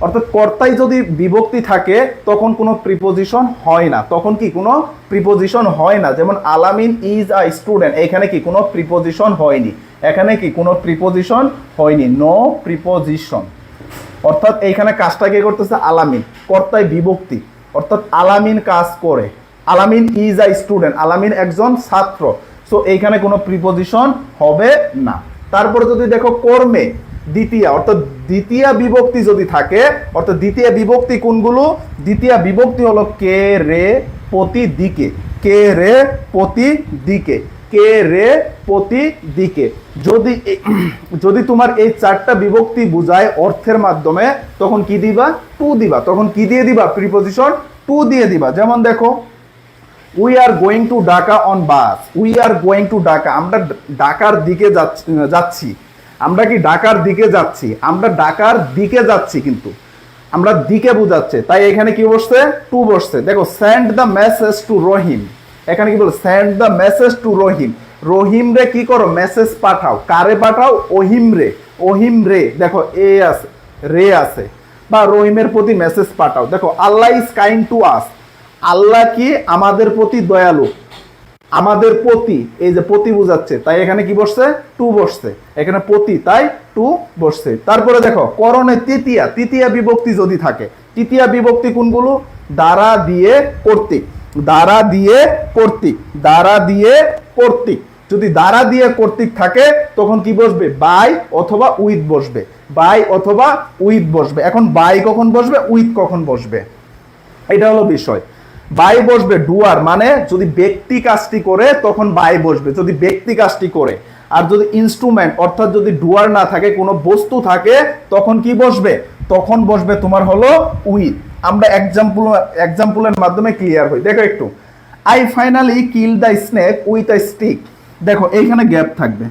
অর্থাৎ কর্তায় যদি বিভক্তি থাকে তখন কোনো প্রিপোজিশন হয় না। তখন কি কোনো প্রিপোজিশন হয় না। যেমন আলামিন ইজ আ স্টুডেন্ট, এখানে কি কোনো প্রিপোজিশন হয়নি, এখানে কি কোনো প্রিপোজিশন হয়নি, নো প্রিপোজিশন। অর্থাৎ এইখানে কাজটা কে করতেছে? আলামিন, কর্তায় বিভক্তি, অর্থাৎ আলামিন কাজ করে। আলামিন ইজ আ স্টুডেন্ট, আলামিন একজন ছাত্র, সো এইখানে কোনো প্রিপোজিশন হবে না। তারপরে যদি দেখো কর্মে দ্বিতীয়, অর্থাৎ দ্বিতীয় বিভক্তি যদি থাকে, অর্থাৎ দ্বিতীয় বিভক্তি কোনগুলো? দ্বিতীয় বিভক্তি হলো কে রে প্রতি দিকে, কে রে প্রতি দিকে, কে রে প্রতি দিকে। যদি তোমার এই চারটা বিভক্তি বুঝায় অর্থের মাধ্যমে, তখন কি দিবা? টু দিবা। তখন কি দিয়ে দিবা? প্রিপোজিশন টু দিয়ে দিবা। যেমন দেখো, we are going to Dhaka on bus, we are going to Dhaka, আমরা ঢাকার দিকে যাচ্ছি। আমরা কি ঢাকার দিকে যাচ্ছি? আমরা ঢাকার দিকে যাচ্ছি, কিন্তু আমরা দিকে বুঝাচ্ছে, তাই এখানে কি বসছে? টু বসছে। দেখো, সেন্ড দ্য মেসেজ টু রহিম, এখানে কি বল? সেন্ড দ্য মেসেজ টু রহিম, রহিম রে কি করো? মেসেজ পাঠাও। কারে পাঠাও? ওহিম রে, ওহিম রে। দেখো এ আছে, রে আছে, বা রহিমের প্রতি মেসেজ পাঠাও। দেখো, আল্লাহ ইজ কাইন্ড টু আস, আল্লাহ কি আমাদের প্রতি দয়ালু, আমাদের প্রতি, এই যে প্রতি বুঝাচ্ছে, তাই এখানে কি বসছে? টু বসছে। এখানে প্রতি, তাই টু বসছে। তারপরে দেখো, করণে তৃতীয়া, তৃতীয় বিভক্তি যদি থাকে, তৃতীয় বিভক্তি কোনগুলো? দ্বারা দিয়ে কর্তৃক, দ্বারা দিয়ে কর্তৃক, দ্বারা দিয়ে কর্তৃক। যদি দ্বারা দিয়ে কর্তৃক থাকে তখন কি বসবে? বাই অথবা উইথ বসবে, বাই অথবা উইথ বসবে। এখন বাই কখন বসবে, উইথ কখন বসবে, এটা হলো বিষয়। বাই বসবে ডুয়ার, মানে যদি ব্যক্তি কাজটি করে তখন বাই বসবে, যদি ব্যক্তি কাজটি করে। আর যদি ইনস্ট্রুমেন্ট, অর্থাৎ যদি ডুয়ার না থাকে, কোনো বস্তু থাকে, তখন কি বসবে? তখন বসবে তোমার হলো উইথ। আমরা এক্সাম্পলের মাধ্যমে ক্লিয়ার হই। দেখো একটু, I finally kill the snake with a stick. দেখো এইখানে গ্যাপ থাকবে।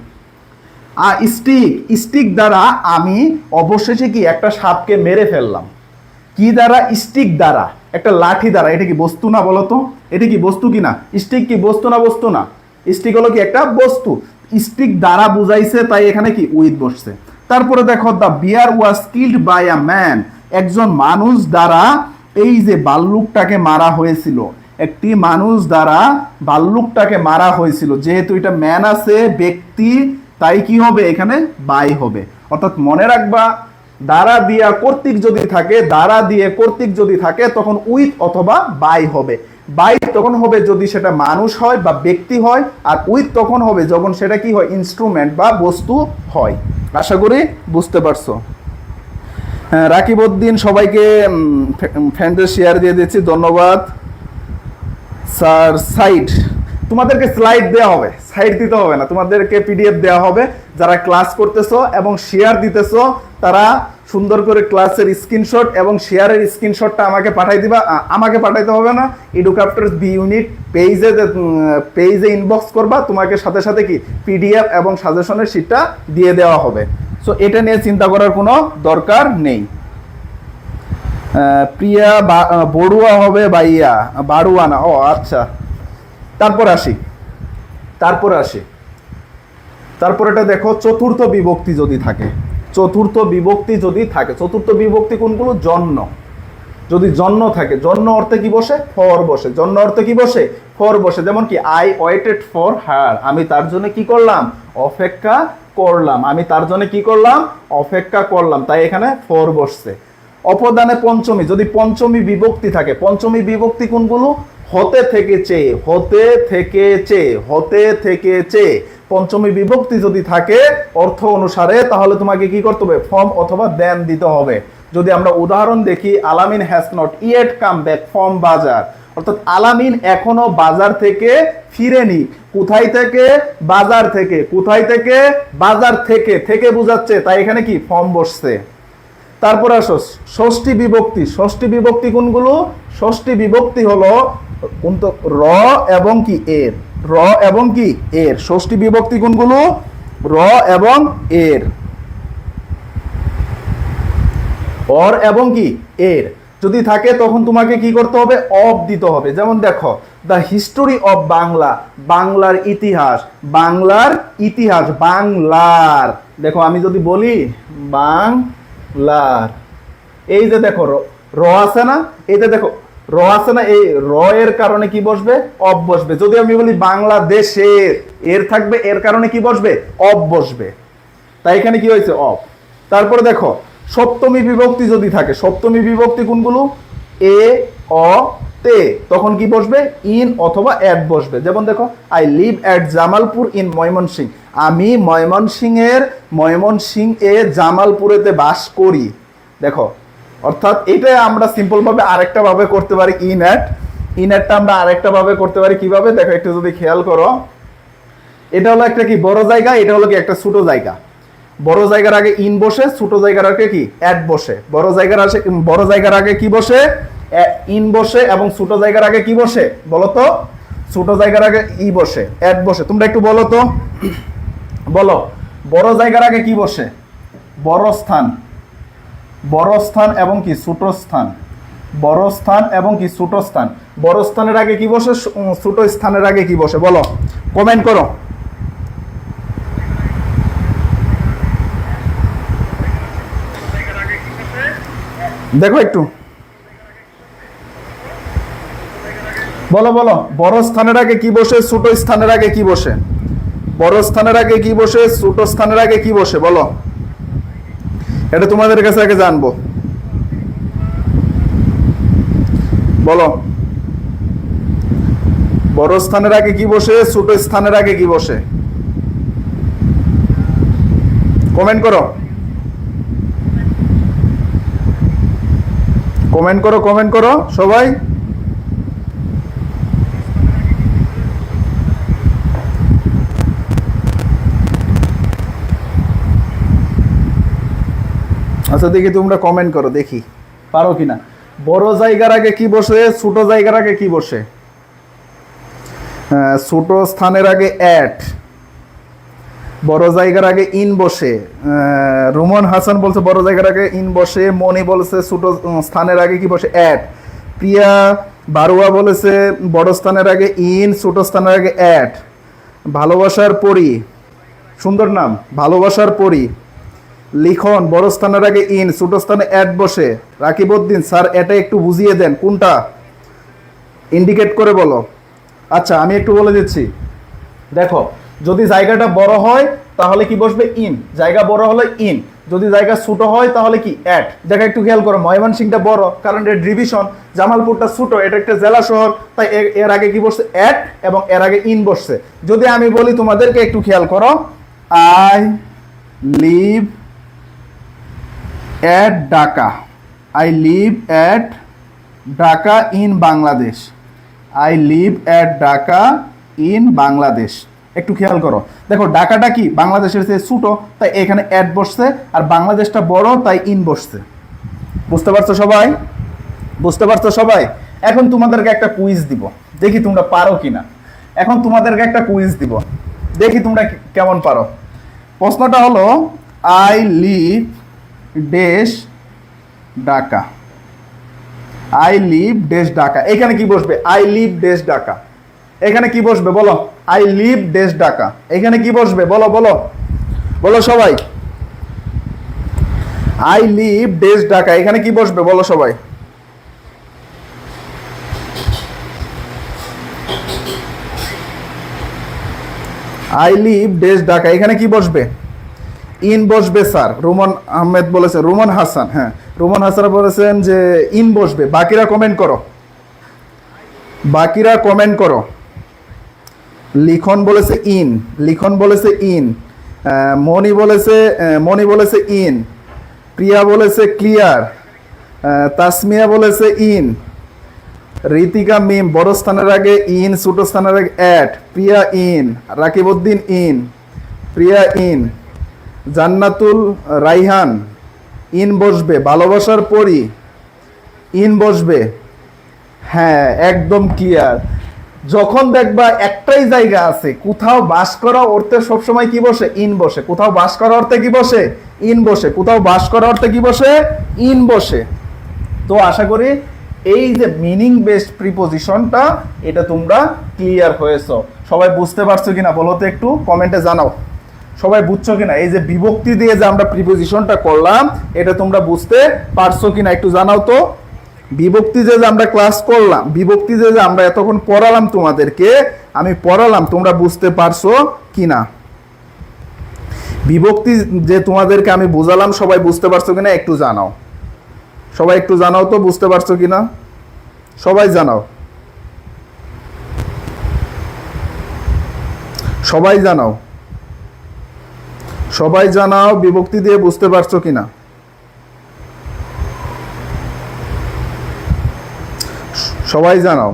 স্টিক, স্টিক দ্বারা আমি অবশেষে কি একটা সাপকে মেরে ফেললাম। কি দ্বারা? স্টিক দ্বারা, একটা লাঠি দ্বারা। এটা কি বস্তু না? বলো তো, এটা কি বস্তু কি না? স্টিক কি বস্তু না? বস্তু না। স্টিক হলো কি একটা বস্তু, স্টিক দ্বারা বুঝাইছে, তাই এখানে কি উইথ বসছে। তারপরে দেখো, the bear was killed by a man, একজন মানুষ দ্বারা এই যে ভাল্লুকটাকে মারা হয়েছিল, একটি মানুষ দ্বারা ভাল্লুকটাকে মারা হয়েছিল। যেহেতু এটা ম্যান আছে, ব্যক্তি, তাই কি হবে? এখানে বাই হবে। অর্থাৎ মনে রাখবা, দ্বারা দিয়া কর্তৃক যদি থাকে, দ্বারা দিয়ে কর্তৃক যদি থাকে, তখন উইথ অথবা বাই হবে। বাই তখন হবে যদি সেটা মানুষ হয় বা ব্যক্তি হয়, আর উইথ তখন হবে যখন সেটা কি হয়? ইনস্ট্রুমেন্ট বা বস্তু হয়। আশা করি বুঝতে পারছো। হ্যাঁ, রাকিবউদ্দিন সবাইকে ফ্রেন্ডের শেয়ার দিয়ে দিচ্ছি, ধন্যবাদ স্যার। সাইড, তোমাদেরকে স্লাইড দেওয়া হবে, সাইড দিতে হবে না, তোমাদেরকে পিডিএফ দেওয়া হবে। যারা ক্লাস করতেছো এবং শেয়ার দিতেছো, তারা সুন্দর করে ক্লাসের স্ক্রিনশট এবং শেয়ারের স্ক্রিনশটটা আমাকে পাঠাই দিবা। আমাকে পাঠাইতে হবে না, এডুক্রাফটার্স বি ইউনিট পেজে ইনবক্স করবা, তোমাকে সাথে সাথে কি পিডিএফ এবং সাজেশনের শিটটা দিয়ে দেওয়া হবে। সো এটা নিয়ে চিন্তা করার কোনো দরকার নেই। প্রিয়া বড়ুয়া হবে ভাইয়া, বাড়ুয়া না, ও আচ্ছা। তারপর আসি, তারপর এটা দেখো, চতুর্থ বিভক্তি যদি থাকে, চতুর্থ বিভক্তি যদি থাকে, চতুর্থ বিভক্তি কোনগুলো? জন্য। যদি জন্য থাকে, জন্য অর্থে কি বসে? ফর বসে। জন্য অর্থে কি বসে? ফর বসে। যেমন কি, আই ওয়েটেড ফর হার, আমি তার জন্য কি করলাম? অপেক্ষা করলাম। আমি তার জন্য কি করলাম? অপেক্ষা করলাম, তাই এখানে ফর বসছে। অপদানে পঞ্চমী, যদি পঞ্চমী বিভক্তি থাকে, পঞ্চমী বিভক্তি কোনগুলো? হতে থেকে চেয়ে, হতে থেকে চেয়ে, হতে থেকে চেয়ে। পঞ্চমী বিভক্তি যদি থাকে অর্থ অনুসারে, তাহলে তোমাকে কি করতে হবে? ফ্রম অথবা দেন দিতে হবে। যদি আমরা উদাহরণ দেখি, Alamin has not yet come back from bazaar, অর্থাৎ আলামিন এখনো বাজার থেকে ফিরেনি। কোথায় থেকে? বাজার থেকে। কোথায় থেকে? বাজার থেকে। থেকে বোঝাচ্ছে, তাই এখানে কি ফ্রম বসছে। তারপর আসো ষষ্ঠী বিভক্তি। ষষ্ঠী বিভক্তি কোনগুলো? ষষ্ঠী বিভক্তি হলো র এবং কি এর। র এবং কি এর। ষষ্ঠী বিভক্তি কোনগুলো? র এবং এর। অর এবং কি এর যদি থাকে, তখন তোমাকে কি করতে হবে? অফ দিতে হবে। যেমন দেখো, দ্য হিস্টোরি অফ বাংলা, বাংলার ইতিহাস। বাংলার ইতিহাস, বাংলার। দেখো আমি যদি বলি বাংলার, এই যে দেখো র আছে না, এইটা দেখো র আছে না, এই র এর কারণে কি বসবে? অফ বসবে। যদি আমি বলি বাংলাদেশের, এর থাকবে, এর কারণে কি বসবে? অফ বসবে। তাই এখানে কি হয়েছে? অফ। তারপরে দেখো সপ্তমী বিভক্তি যদি থাকে, সপ্তমী বিভক্তি কোনগুলো? এ, অ, তে, তখন কি বসবে? ইন অথবা অ্যাট বসবে। যেমন দেখো, I live at Jamalpur in Mymensingh, আমি ময়মনসিং এ জামালপুরেতে বাস করি। দেখো, অর্থাৎ এটা আমরা সিম্পল ভাবে আরেকটা ভাবে করতে পারি, ইন অ্যাট। ইন অ্যাটটা আমরা আরেকটা ভাবে করতে পারি কিভাবে? দেখো একটু যদি খেয়াল করো, এটা হলো একটা কি বড় জায়গা, এটা হলো কি একটা ছোট জায়গা। বড় জায়গার আগে ইন বসে, ছোট জায়গার আগে কি অ্যাট বসে। বড় জায়গার আগে কি বসে? ইন বসে, এবং ছোট জায়গার আগে কি বসে বলো তো? ছোট জায়গার আগে ই বসে, অ্যাট বসে। তোমরা একটু বলো তো, বলো বড় জায়গার আগে কি বসে? বড় স্থান। বড় স্থান এবং কি ছোট স্থান। বড় স্থান এবং কি ছোট স্থান। বড় স্থানের আগে কি বসে? ছোট স্থানের আগে কি বসে? বলো, কমেন্ট করো। দেখো একটু বলো বলো, বড় স্থানের আগে কি বসে? ছোট স্থানের আগে কি বসে? বড় স্থানের আগে কি বসে? ছোট স্থানের আগে কি বসে? বলো, এটা তোমাদের কাছে আগে জানবো। বলো, বড় স্থানের আগে কি বসে? ছোট স্থানের আগে কি বসে? কমেন্ট করো, কমেন্ট করো, কমেন্ট করো সবাই। আচ্ছা দেখি তোমরা কমেন্ট করো, দেখি পারো কিনা। বড় জায়গার আগে কি বসে? ছোট জায়গার আগে কি বসে? ছোট স্থানের আগে অ্যাট, বড় জায়গার আগে ইন বসে। রুমন হাসান বলছে বড় জায়গার আগে ইন বসে। মনি বলছে ছোট স্থানের আগে কি বসে? অ্যাট। প্রিয়া বারুয়া বলেছে বড় স্থানের আগে ইন, ছোট স্থানের আগে অ্যাট। ভালোবাসার পরি, সুন্দর নাম, ভালোবাসার পরি। লিখন বড় স্থানের আগে ইন, ছোট স্থানে অ্যাট বসে। রাকিবউদ্দিন স্যার এটা একটু বুঝিয়ে দেন, কোনটা ইন্ডিকেট করে বলো। আচ্ছা আমি একটু বলে দিচ্ছি। দেখো, যদি জায়গাটা বড় হয় তাহলে কি বসবে? ইন। জায়গা বড় হলে ইন। যদি জায়গা ছোট হয় তাহলে কি? অ্যাট। জায়গা একটু খেয়াল করো, ময়মনসিংহটা বড় কারণ এর ডিভিশন, জামালপুরটা ছোট, এটা একটা জেলা শহর, তাই এর আগে কি বসছে? অ্যাট, এবং এর আগে ইন বসছে। যদি আমি বলি তোমাদেরকে একটু খেয়াল করো, I live at Dhaka. I live at Dhaka in Bangladesh. I live at Dhaka in Bangladesh. একটু খেয়াল করো, দেখো ঢাকাটা কি বাংলাদেশের চেয়ে ছোট, তাই এখানে অ্যাট বসছে, আর বাংলাদেশটা বড় তাই ইন বসছে। বুঝতে পারছো সবাই? বুঝতে পারছো সবাই? এখন তোমাদেরকে একটা কুইজ দিব, দেখি তোমরা পারো কিনা। এখন তোমাদেরকে একটা কুইজ দিব, দেখি তোমরা কেমন পারো। প্রশ্নটা হলো, I live dash Dhaka. I live dash Dhaka, এখানে কি বসবে? আই লিভ ডেশ ঢাকা, এখানে কি বসবে বলো? আই লিভ ডেশ ঢাকা, এখানে কি বসবে? বলো বলো বলো সবাই। আই লিভ ডেশ ঢাকা, এখানে কি বসবে? বলো সবাই। আই লিভ ডেশ ঢাকা, এখানে কি বসবে? ইন বসবে স্যার। রুমন আহমেদ বলেছেন, রুমন হাসান, হ্যাঁ রুমন হাসান বলেছেন যে ইন বসবে। বাকিরা কমেন্ট করো, বাকিরা কমেন্ট করো। লিখন বলেছে ইন, লিখন বলেছে ইন, মনি বলেছে ইন, প্রিয়া বলেছে ক্লিয়ার, তাসমিয়া বলেছে ইন, ঋতিকা মিম বড় স্থানের আগে ইন, ছোট স্থানের আগে at, Priya in, Rakibuddin in, Priya in, Jannatul Raihan in বসবে, ভালোবাসার পরি ইন বসবে। হ্যাঁ একদম ক্লিয়ার। যখন দেখবা একটাই জায়গা আছে, কোথাও বাস করা অর্থে সবসময় কি বসে? ইন বসে। কোথাও বাস করা অর্থে কি বসে? ইন বসে। কোথাও বাস করা অর্থে কি বসে? ইন বসে। তো আশা করি এই যে মিনিং বেসড প্রিপোজিশনটা এটা তোমরা ক্লিয়ার হয়েছো। সবাই বুঝতে পারছো কিনা বলো তো, একটু কমেন্টে জানাও সবাই বুঝছো কিনা। এই যে বিভক্তি দিয়ে যে আমরা প্রিপোজিশনটা করলাম এটা তোমরা বুঝতে পারছো কিনা একটু জানাও তো। বিভক্তি যে আমরা ক্লাস করলাম, বিভক্তি যে আমরা এতক্ষণ পড়ালাম তোমাদেরকে, আমি পড়ালাম, তোমরা বুঝতে পারছো কিনা? বিভক্তি যে তোমাদেরকে আমি বোঝালাম সবাই বুঝতে পারছো কিনা একটু জানাও। সবাই একটু জানাও তো বুঝতে পারছো কিনা, সবাই জানাও, সবাই জানাও, সবাই জানাও বিভক্তি দিয়ে বুঝতে পারছো কিনা। সবাই জানাও,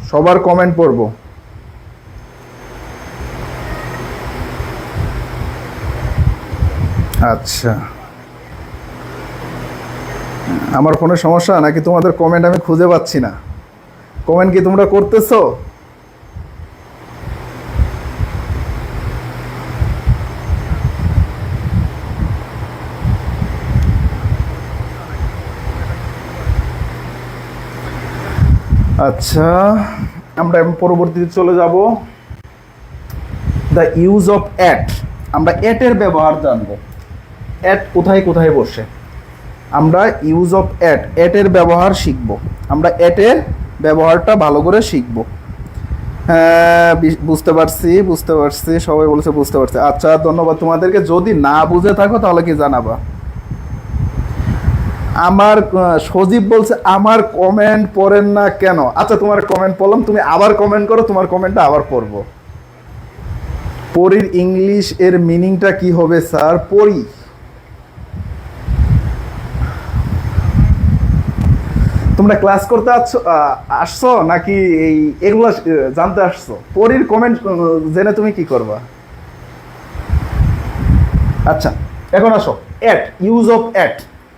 সবার কমেন্ট পড়ব। আচ্ছা, আমার ফোনে সমস্যা নাকি তোমাদের কমেন্ট আমি খুঁজে পাচ্ছি না? কমেন্ট কি তোমরা করতেছো? আচ্ছা, আমরা পরবর্তীতে চলে যাব। The use of at. আমরা অ্যাটের ব্যবহার জানবো। অ্যাট কোথায় কোথায় বসে আমরা ইউজ অফ অ্যাট, অ্যাটের ব্যবহার শিখব। আমরা অ্যাটের ব্যবহারটা ভালো করে শিখব। হ্যাঁ বুঝতে পারছি, বুঝতে পারছি, সবাই বলেছে বুঝতে পারছি। আচ্ছা ধন্যবাদ তোমাদেরকে। যদি না বুঝে থাকো তাহলে কি জানাবা। আমার সজীব বলছে আমার কমেন্ট পড়েন না কেন? আচ্ছা তোমার কমেন্ট পড়লাম, তুমি আবার কমেন্ট করো, তোমার কমেন্টটা আবার পড়বো। পরীর ইংলিশ এর মিনিংটা কি হবে স্যার? পরী তোমরা ক্লাস করতে আসছো নাকি এই এগুলো জানতে আসছো? পরীর কমেন্ট জেনে তুমি কি করবা? আচ্ছা এখন আসো অ্যাট, ইউজ অফ অ্যাট।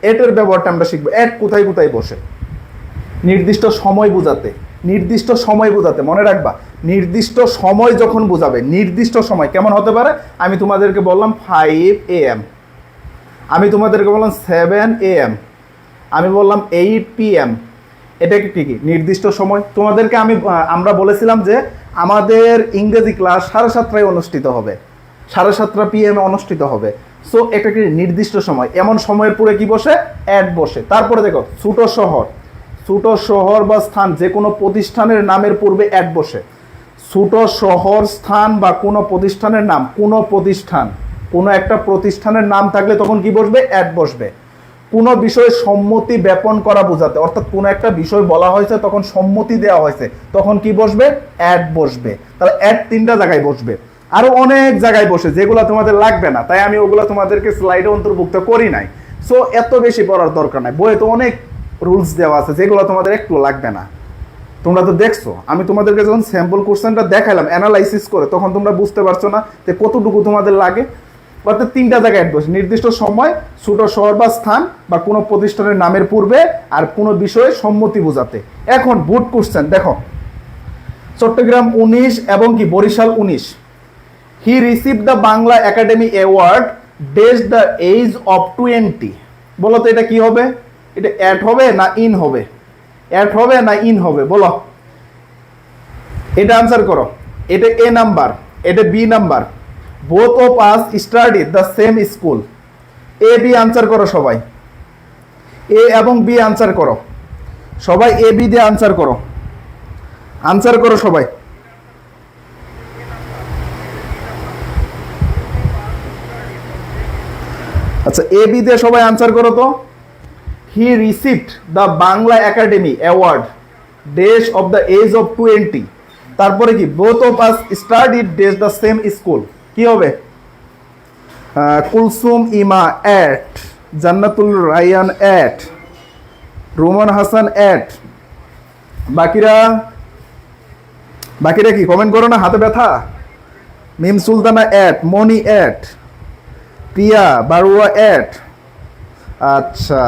এর ব্যবহারটা আমরা শিখবো। অ্যাট কোথায় কোথায় বসে? নির্দিষ্ট সময় বোঝাতে, নির্দিষ্ট সময় বোঝাতে, মনে রাখবা নির্দিষ্ট সময় যখন বোঝাবে। নির্দিষ্ট সময় কেমন হতে পারে? আমি তোমাদেরকে বললাম 5 AM, আমি তোমাদেরকে বললাম 7 AM, আমি বললাম 8 PM। এটা কি ঠিকই নির্দিষ্ট সময়? তোমাদেরকে আমরা বলেছিলাম যে আমাদের ইংরেজি ক্লাস 7:30টায় অনুষ্ঠিত হবে, 7:30 PM অনুষ্ঠিত হবে। সো এটা কি নির্দিষ্ট সময়। এমন সময়ের পরে কি বসে? অ্যাট বসে। তারপরে দেখো ছোট শহর, ছোট শহর বা স্থান যে কোনো প্রতিষ্ঠানের নামের পূর্বে অ্যাট বসে। ছোট শহর, স্থান বা কোনো প্রতিষ্ঠানের নাম, কোনো প্রতিষ্ঠান, কোনো একটা প্রতিষ্ঠানের নাম থাকলে তখন কি বসবে? অ্যাট বসবে। কোনো বিষয়ে সম্মতি জ্ঞাপন করা বোঝাতে, অর্থাৎ কোনো একটা বিষয় বলা হয়েছে তখন সম্মতি দেওয়া হয়েছে তখন কি বসবে? অ্যাট বসবে। তাহলে অ্যাট 3টা জায়গায় বসবে। আরো অনেক জায়গায় বসে যেগুলো তোমাদের লাগবে না, তাই আমি ওগুলো তোমাদেরকে স্লাইডে অন্তর্ভুক্ত করি নাই। সো এত বেশি পড়ার দরকার নাই, বইয়ে তো অনেক রুলস দেওয়া আছে যেগুলো তোমাদের একটু লাগবে না। তোমরা তো দেখছো আমি তোমাদেরকে যখন স্যাম্পল কোশ্চেনটা দেখালাম অ্যানালাইসিস করে, তখন তোমরা বুঝতে পারছো না যে কতটুকু তোমাদের লাগে। অর্থাৎ 3টা জায়গায় অ্যাড বসে। নির্দিষ্ট সময়, ছোট শহর বা স্থান বা কোনো প্রতিষ্ঠানের নামের পূর্বে, আর কোনো বিষয়ে সম্মতি বোঝাতে। এখন বুট কোশ্চেন দেখো, চট্টগ্রাম 19 এবং কি Barishal 19। He receive the Bangla Academy award dash the age of 20। বলো তো এটা কি হবে? এটা অ্যাট হবে না ইন হবে? অ্যাট হবে না ইন হবে বলো? এটা আনসার করো। এটা এ নাম্বার, এটা B number. Both of us studied the same school. A B answer করো সবাই। এ এবং বি আনসার করো সবাই। এ বি দিয়ে আনসার করো, আনসার করো সবাই। আচ্ছা এ বি দিয়ে সবাই আনসার করো তো। He received the Bangla Academy award dash of the age of 20। তারপরে কি both of us studied dash the same school, কি হবে? Kulsum Ima at, Jannatul Rayan at, Roman Hasan at. বাকিরা কি কমেন্ট করো না, হাতে ব্যথা। মিম সুলতানা এট, মনি এট, প্রিয়া বারুয়া এট। আচ্ছা,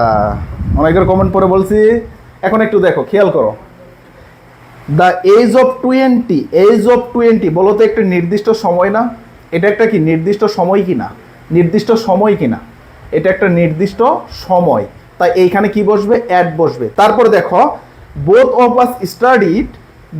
অনেকের কমেন্ট পরে বলছি। এখন একটু দেখো, খেয়াল করো। The age of 20, age of 20 বলো তো একটা নির্দিষ্ট সময় না? এটা একটা কি নির্দিষ্ট সময় কিনা? নির্দিষ্ট সময় কিনা? এটা একটা নির্দিষ্ট সময়, তাই এইখানে কি বসবে? অ্যাট বসবে। তারপরে দেখো both of us studied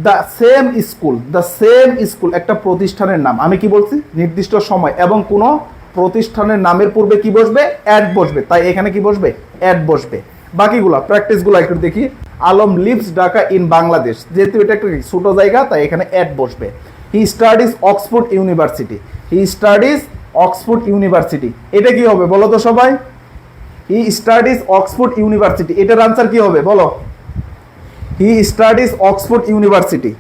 the same school, the same school একটা প্রতিষ্ঠানের নাম। আমি কি বলছি? নির্দিষ্ট সময় এবং কোনো প্রতিষ্ঠানের নামের পূর্বে কি বসবে? অ্যাট বসবে, তাই এখানে কি বসবে? অ্যাট বসবে। বাকিগুলা প্র্যাকটিসগুলো একটু দেখি। আলম লিভস ঢাকা ইন বাংলাদেশ, যেহেতু এটা একটা ছোট জায়গা তাই এখানে অ্যাট বসবে। He studies Oxford university, he studies Oxford university, এটা কি হবে বলো তো সবাই? হি স্টাডিজ অক্সফোর্ড ইউনিভার্সিটি, এটার আনসার কি হবে বলো? He studies Oxford university.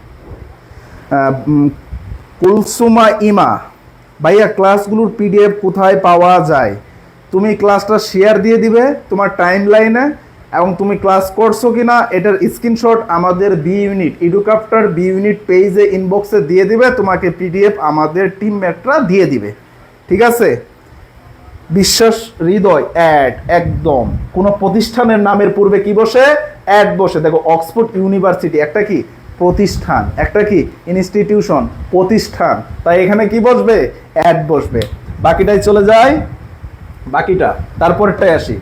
Kulsuma ইমা, ভাইয়া ক্লাসগুলোর পিডিএফ কোথায় পাওয়া যায়? তুমি ক্লাসটা শেয়ার দিয়ে দিবে তোমার টাইম লাইনে, এবং তুমি ক্লাস করছো কি না এটার স্ক্রিনশট আমাদের বি ইউনিট এডুকাপ্টার বি ইউনিট পেজে ইনবক্সে দিয়ে দিবে, তোমাকে পিডিএফ আমাদের টিমমেটরা দিয়ে দিবে, ঠিক আছে? বিশ্বাস হৃদয় অ্যাড, একদম কোনো প্রতিষ্ঠানের নামের পূর্বে কি বসে? অ্যাড বসে। দেখো অক্সফোর্ড ইউনিভার্সিটি একটা কি প্রতিষ্ঠান, একটা কি ইনস্টিটিউশন, প্রতিষ্ঠান, তাই এখানে কি বসবে? অ্যাড বসবে। বাকিটাই চলে যায়, বাকিটা তারপরটাই আসি।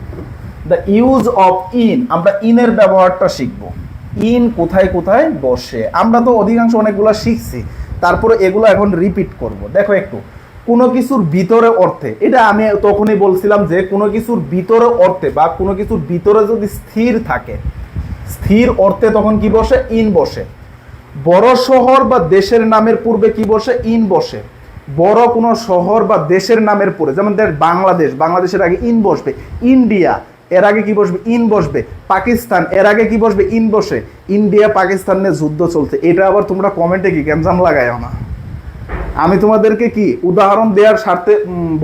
দ্য ইউজ অফ ইন, আমরা ইনের ব্যবহারটা শিখব। ইন কোথায় কোথায় বসে আমরা তো অধিকাংশ অনেকগুলো শিখছি, তারপরে এগুলো এখন রিপিট করব। দেখো একটু, কোনো কিছুর ভিতরে অর্থে, এটা আমি তখনই বলছিলাম যে কোনো কিছুর ভিতরে অর্থে বা কোনো কিছুর ভিতরে যদি স্থির থাকে, স্থির অর্থে তখন কি বসে? ইন বসে। বড় শহর বা দেশের নামের পূর্বে কি বসে? ইন বসে। বড় কোনো শহর বা দেশের নামের পরে, যেমন বাংলাদেশ, বাংলাদেশের আগে ইন বসবে। ইন্ডিয়া, এর আগে কি বসবে? ইন বসবে। পাকিস্তান, এর আগে কি বসবে? ইন বসে। ইন্ডিয়া পাকিস্তানের যুদ্ধ চলছে, এটা আবার তোমরা কমেন্টে কি গ্যামজাম লাগায়ও না, আমি তোমাদেরকে কি উদাহরণ দেওয়ার স্বার্থে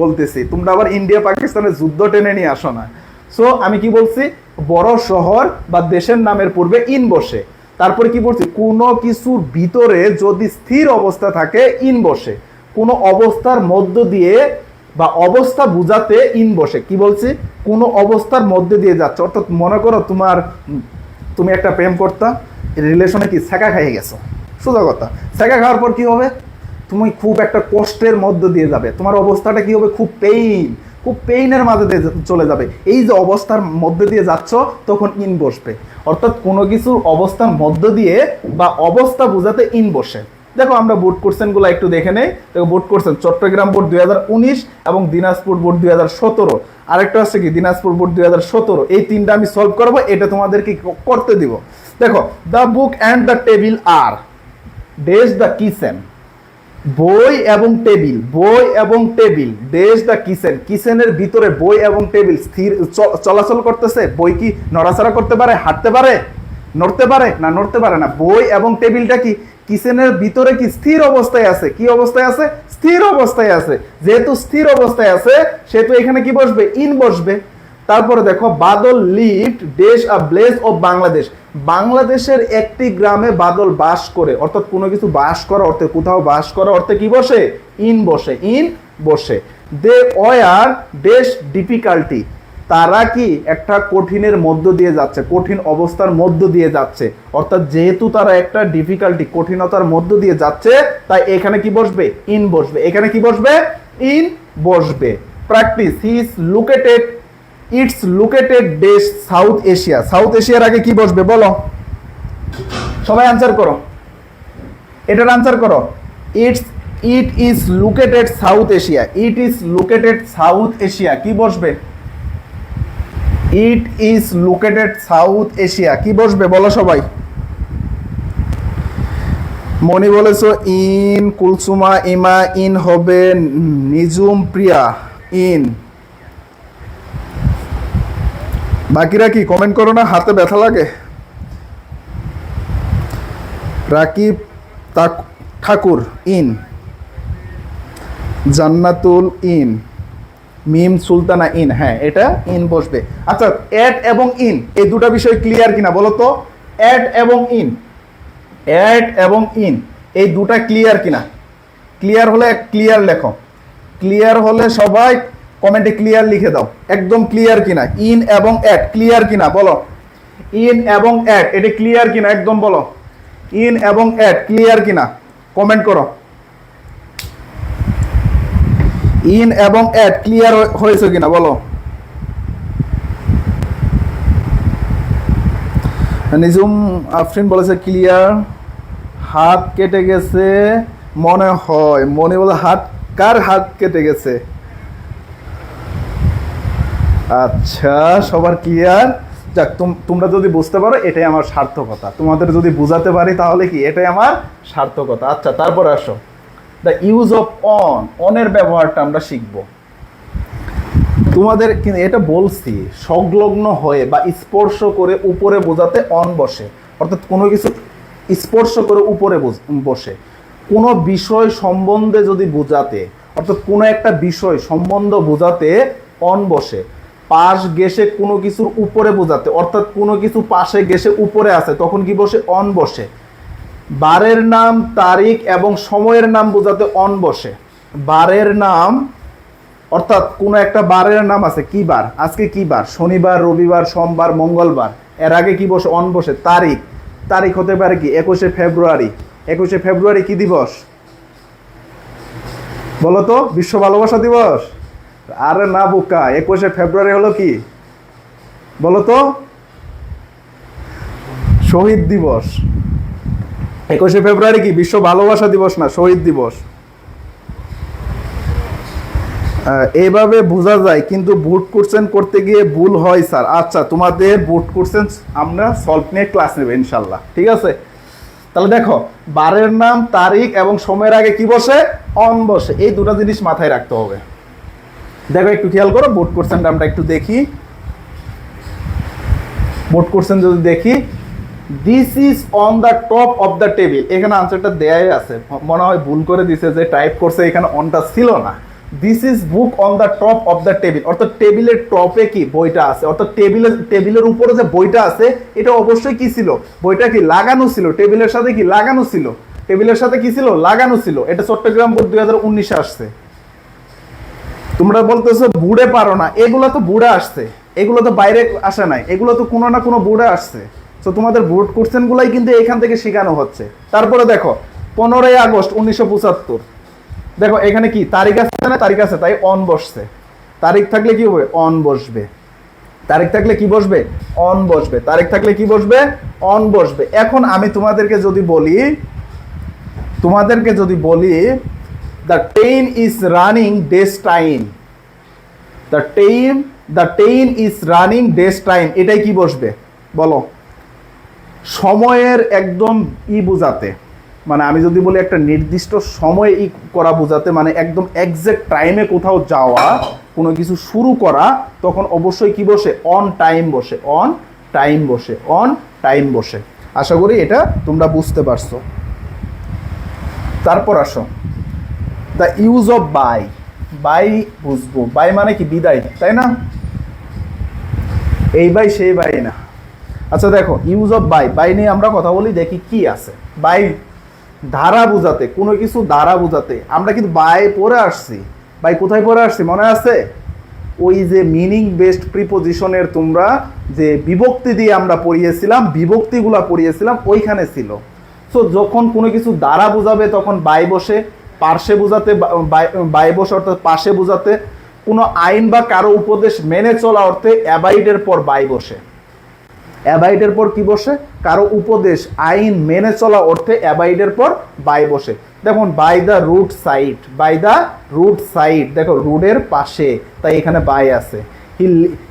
বলতেছি, তোমরা আবার ইন্ডিয়া পাকিস্তানের যুদ্ধ টেনে নিয়ে আসো না। সো আমি কি বলছি? বড় শহর বা দেশের নামের পূর্বে ইন বসে। তারপরে কি বলছি? কোনো কিছুর ভিতরে যদি স্থির অবস্থা থাকে ইন বসে। কোনো অবস্থার মধ্য দিয়ে বা অবস্থা বুঝাতে ইন বসে। কি বলছি? কোনো অবস্থার মধ্যে দিয়ে যাচ্ছে, অর্থাৎ মনে করো তুমি একটা প্রেম করতা, রিলেশনে কি ছ্যাঁকা খাইয়ে গেছো, সোজা কথা। ছ্যাঁকা খাওয়ার পর কি হবে? তুমি খুব একটা কষ্টের মধ্য দিয়ে যাবে, তোমার অবস্থাটা কি হবে? খুব পেইনের মাঝে দিয়ে চলে যাবে। এই যে অবস্থার মধ্যে দিয়ে যাচ্ছ তখন ইন বসবে, অর্থাৎ কোনো কিছুর অবস্থার মধ্য দিয়ে বা অবস্থা বোঝাতে ইন বসে। দেখো আমরা বোর্ড কোশ্চেনগুলো একটু দেখে নেই। দেখো বোর্ড কোশ্চেন চট্টগ্রাম বোর্ড 2019 এবং দিনাজপুর বোর্ড 2017, আরেকটা আছে কি দিনাজপুর বোর্ড 2017। এই তিনটা আমি সলভ করবো, এটা তোমাদেরকে করতে দিব। দেখো the book and the table are dash the kitchen, বই এবং টেবিল, বই এবং টেবিল ডেজ দ্য কিচেন, কিচেনের ভিতরে বই এবং টেবিল স্থির চলাচল করতেছে। বই কি নড়াচড়া করতে পারে? হাঁটতে পারে? নড়তে পারে না? নড়তে পারে না। বই এবং টেবিলটা কি কিচেনের ভিতরে কি স্থির অবস্থায় আছে? কি অবস্থায় আছে? স্থির অবস্থায় আছে। যেহেতু স্থির অবস্থায় আছে সেহেতু এখানে কি বসবে? ইন বসবে। তারপরে দেখো Badal lived dash a place of Bangladesh, বাংলাদেশের একটি গ্রামে বাদল বাস করে, অর্থাৎ কোনো কিছু বাস করা অর্থে, কোথাও বাস করা অর্থে কি বসে? ইন বসে, ইন বসে। দে ওয়ার ডেজ ডিফিকাল্টি, তারা কি একটা কঠিনের মধ্য দিয়ে যাচ্ছে, কঠিন অবস্থার মধ্য দিয়ে যাচ্ছে, অর্থাৎ যেহেতু তারা একটা ডিফিকাল্টি কঠিনতার মধ্য দিয়ে যাচ্ছে তাই এখানে কি বসবে? ইন বসবে। এখানে কি বসবে? ইন বসবে। Practice. He is located, it's located dash South Asia, South এশিয়ার আগে কি বসবে বলো? সবাই আনসার করো, এটার আনসার করো। It is located south Asia, it is located south Asia, কি বসবে? It is located south Asia, কি বসবে বলো সবাই? মনি বলেছো ইন, কুলসুমা ইমা ইন হবে, নিজুম প্রিয়া ইন। বাকিরা কি কমেন্ট করো না, হাতে ব্যথা লাগে। Rakib Thakur in, Jannatul in, Mim Sultana in, হ্যাঁ এটা ইন বসবে। আচ্ছা অ্যাট এবং ইন এই দুটো বিষয় ক্লিয়ার কিনা বলো তো? অ্যাট এবং ইন, অ্যাট এবং ইন এই দুটা ক্লিয়ার কিনা? ক্লিয়ার হলে ক্লিয়ার লেখো, ক্লিয়ার হলে সবাই কমেন্টে ক্লিয়ার লিখে দাও, একদম ক্লিয়ার কিনা। ইন এবং অ্যাট ক্লিয়ার কিনা বলো? ইন এবং অ্যাট এটা ক্লিয়ার কিনা একদম বলো? ইন এবং অ্যাট ক্লিয়ার কিনা কমেন্ট করো। ইন এবং অ্যাট ক্লিয়ার হয়েছে কিনা বলো? নিজুম আফরিন বলেছে ক্লিয়ার। হাত কেটে গেছে মনে হয়, মনে বলে হাত, কার হাত কেটে গেছে? আচ্ছা সবার ক্লিয়ার। যাক তোমরা যদি বুঝতে পারো এটাই আমার সার্থকতা, তোমাদের যদি বুঝাতে পারি তাহলে কি এটাই আমার সার্থকতা। আচ্ছা তারপর আসো, দ্য ইউজ অফ অন, অনের ব্যবহারটা আমরা শিখব। তোমাদের কিন্তু এটা বলছি সংলগ্ন হয়ে বা স্পর্শ করে উপরে বোঝাতে অন বসে, অর্থাৎ কোনো কিছু স্পর্শ করে উপরে বসে। কোনো বিষয় সম্বন্ধে যদি বোঝাতে, অর্থাৎ কোনো একটা বিষয় সম্বন্ধ বোঝাতে অন বসে। পাশ গেসে কোনো কিছুর উপরে বোঝাতে, অর্থাৎ কোনো কিছু পাশে গেসে উপরে আছে তখন কি বসে? অন বসে। বারের নাম, তারিখ এবং সময়ের নাম বোঝাতে অন বসে। বারের নাম অর্থাৎ কোনো একটা বারের নাম আছে, কি বার, আজকে কি বার, শনিবার, রবিবার, সোমবার, মঙ্গলবার, এর আগে কি বসে? অন বসে। তারিখ, তারিখ হতে পারে কি 21শে ফেব্রুয়ারি। 21শে ফেব্রুয়ারি কি দিবস বলো তো? বিশ্ব ভালোবাসা দিবস? আরে না বোকা, 21শে ফেব্রুয়ারি হলো কি বলো তো? শহীদ দিবস। 21শে ফেব্রুয়ারি কি বিশ্ব ভালোবাসা দিবস না, শহীদ দিবস। এইভাবে বোঝা যায়, কিন্তু বুট কোশ্চেন করতে গিয়ে ভুল হয় স্যার। আচ্ছা তোমাদের বুট কোশ্চেন আমরা সলভ নিয়ে ক্লাস নেব ইনশাল্লাহ, ঠিক আছে? তাহলে দেখো বারের নাম, তারিখ এবং সময়ের আগে কি বসে? অন বসে। এই দুটো জিনিস মাথায় রাখতে হবে। দেখো একটু খেয়াল করো, বুট কোশ্চেনটা আমরা একটু দেখি। বুট কোশ্চেন যদি দেখি, this is on the top of the table, এখানে আনসারটা দেয়াই আছে, মনে হয় ভুল করে দিছে, যে টাইপ করছে এখানে অনটা ছিল না। This is book on the top of the table, অর্থাৎ টেবিলের টপে কি বইটা আছে, অর্থাৎ টেবিলের উপরে যে বইটা আছে এটা অবশ্যই কি ছিল? বইটা কি লাগানো ছিল, টেবিলের সাথে কি লাগানো ছিল? টেবিলের সাথে কি ছিল? লাগানো ছিল। এটা চট্টগ্রাম বোর্ড 2019-এ আসছে। তোমরা বলতেছো বুড়ে পারো না, এগুলো তো বুড়ে আসছে, এগুলো তো বাইরে আসে নাই, এগুলো তো কোনো না কোনো বুড়ে আসছে। তো তোমাদের বোর্ড কোশ্চেন গুলাই কিন্তু এখান থেকে শেখানো হচ্ছে। তারপরে দেখো 15ই আগস্ট 1975, দেখো এখানে কি তারিখ আছে না? তারিখ আছে, তাই অন বসছে। তারিখ থাকলে কি হবে? অন বসবে। তারিখ থাকলে কি বসবে? অন বসবে। তারিখ থাকলে কি বসবে? অন বসবে। এখন আমি তোমাদেরকে যদি বলি, the train is running dash time, the train is running dash time, এটাই কি বসবে বলো? সময়ের একদম বোঝাতে, মানে আমি যদি বলি একটা নির্দিষ্ট সময়ে করা বোঝাতে, মানে একদম এক্সাক্ট টাইমে কোথাও যাওয়া, কোনো কিছু শুরু করা, তখন অবশ্যই কি বসে? অন টাইম বসে। অন টাইম বসে। অন টাইম বসে। আশা করি এটা তোমরা বুঝতে পারছো। তারপর আসো, the use of by. By বুঝবো, বাই মানে কি? বিদায়, তাই না? এই বাই সেই বাই না। আচ্ছা দেখো ইউজ অফ বাই, বাই নিয়ে আমরা কথা বলি, দেখি কি আছে। বাই ধারা বুঝাতে, কোনো কিছু ধারা বুঝাতে। আমরা কিন্তু বাই পড়ে আসছি, বাই কোথায় পড়ে আসছি মনে আছে? ওই যে মিনিং বেসড প্রিপোজিশনের তোমরা যে বিভক্তি দিয়ে আমরা পড়িয়েছিলাম, বিভক্তিগুলা পড়িয়েছিলাম, ওইখানে ছিল। সো যখন কোনো কিছু দ্বারা বোঝাবে তখন বাই বসে। পার্শ্বে বোঝাতে বাই বসে, অর্থাৎ পাশে বোঝাতে। কোনো আইন বা কারো উপদেশ মেনে চলা অর্থে অ্যাবাইডের পর বাই বসে। অ্যাবাইডের পর কি বসে? কারো উপদেশ, আইন মেনে চলা অর্থে অ্যাবাইডের পর বাই বসে। দেখুন by the route side, by the route side, দেখো রুটের পাশে, তাই এখানে বাই আছে।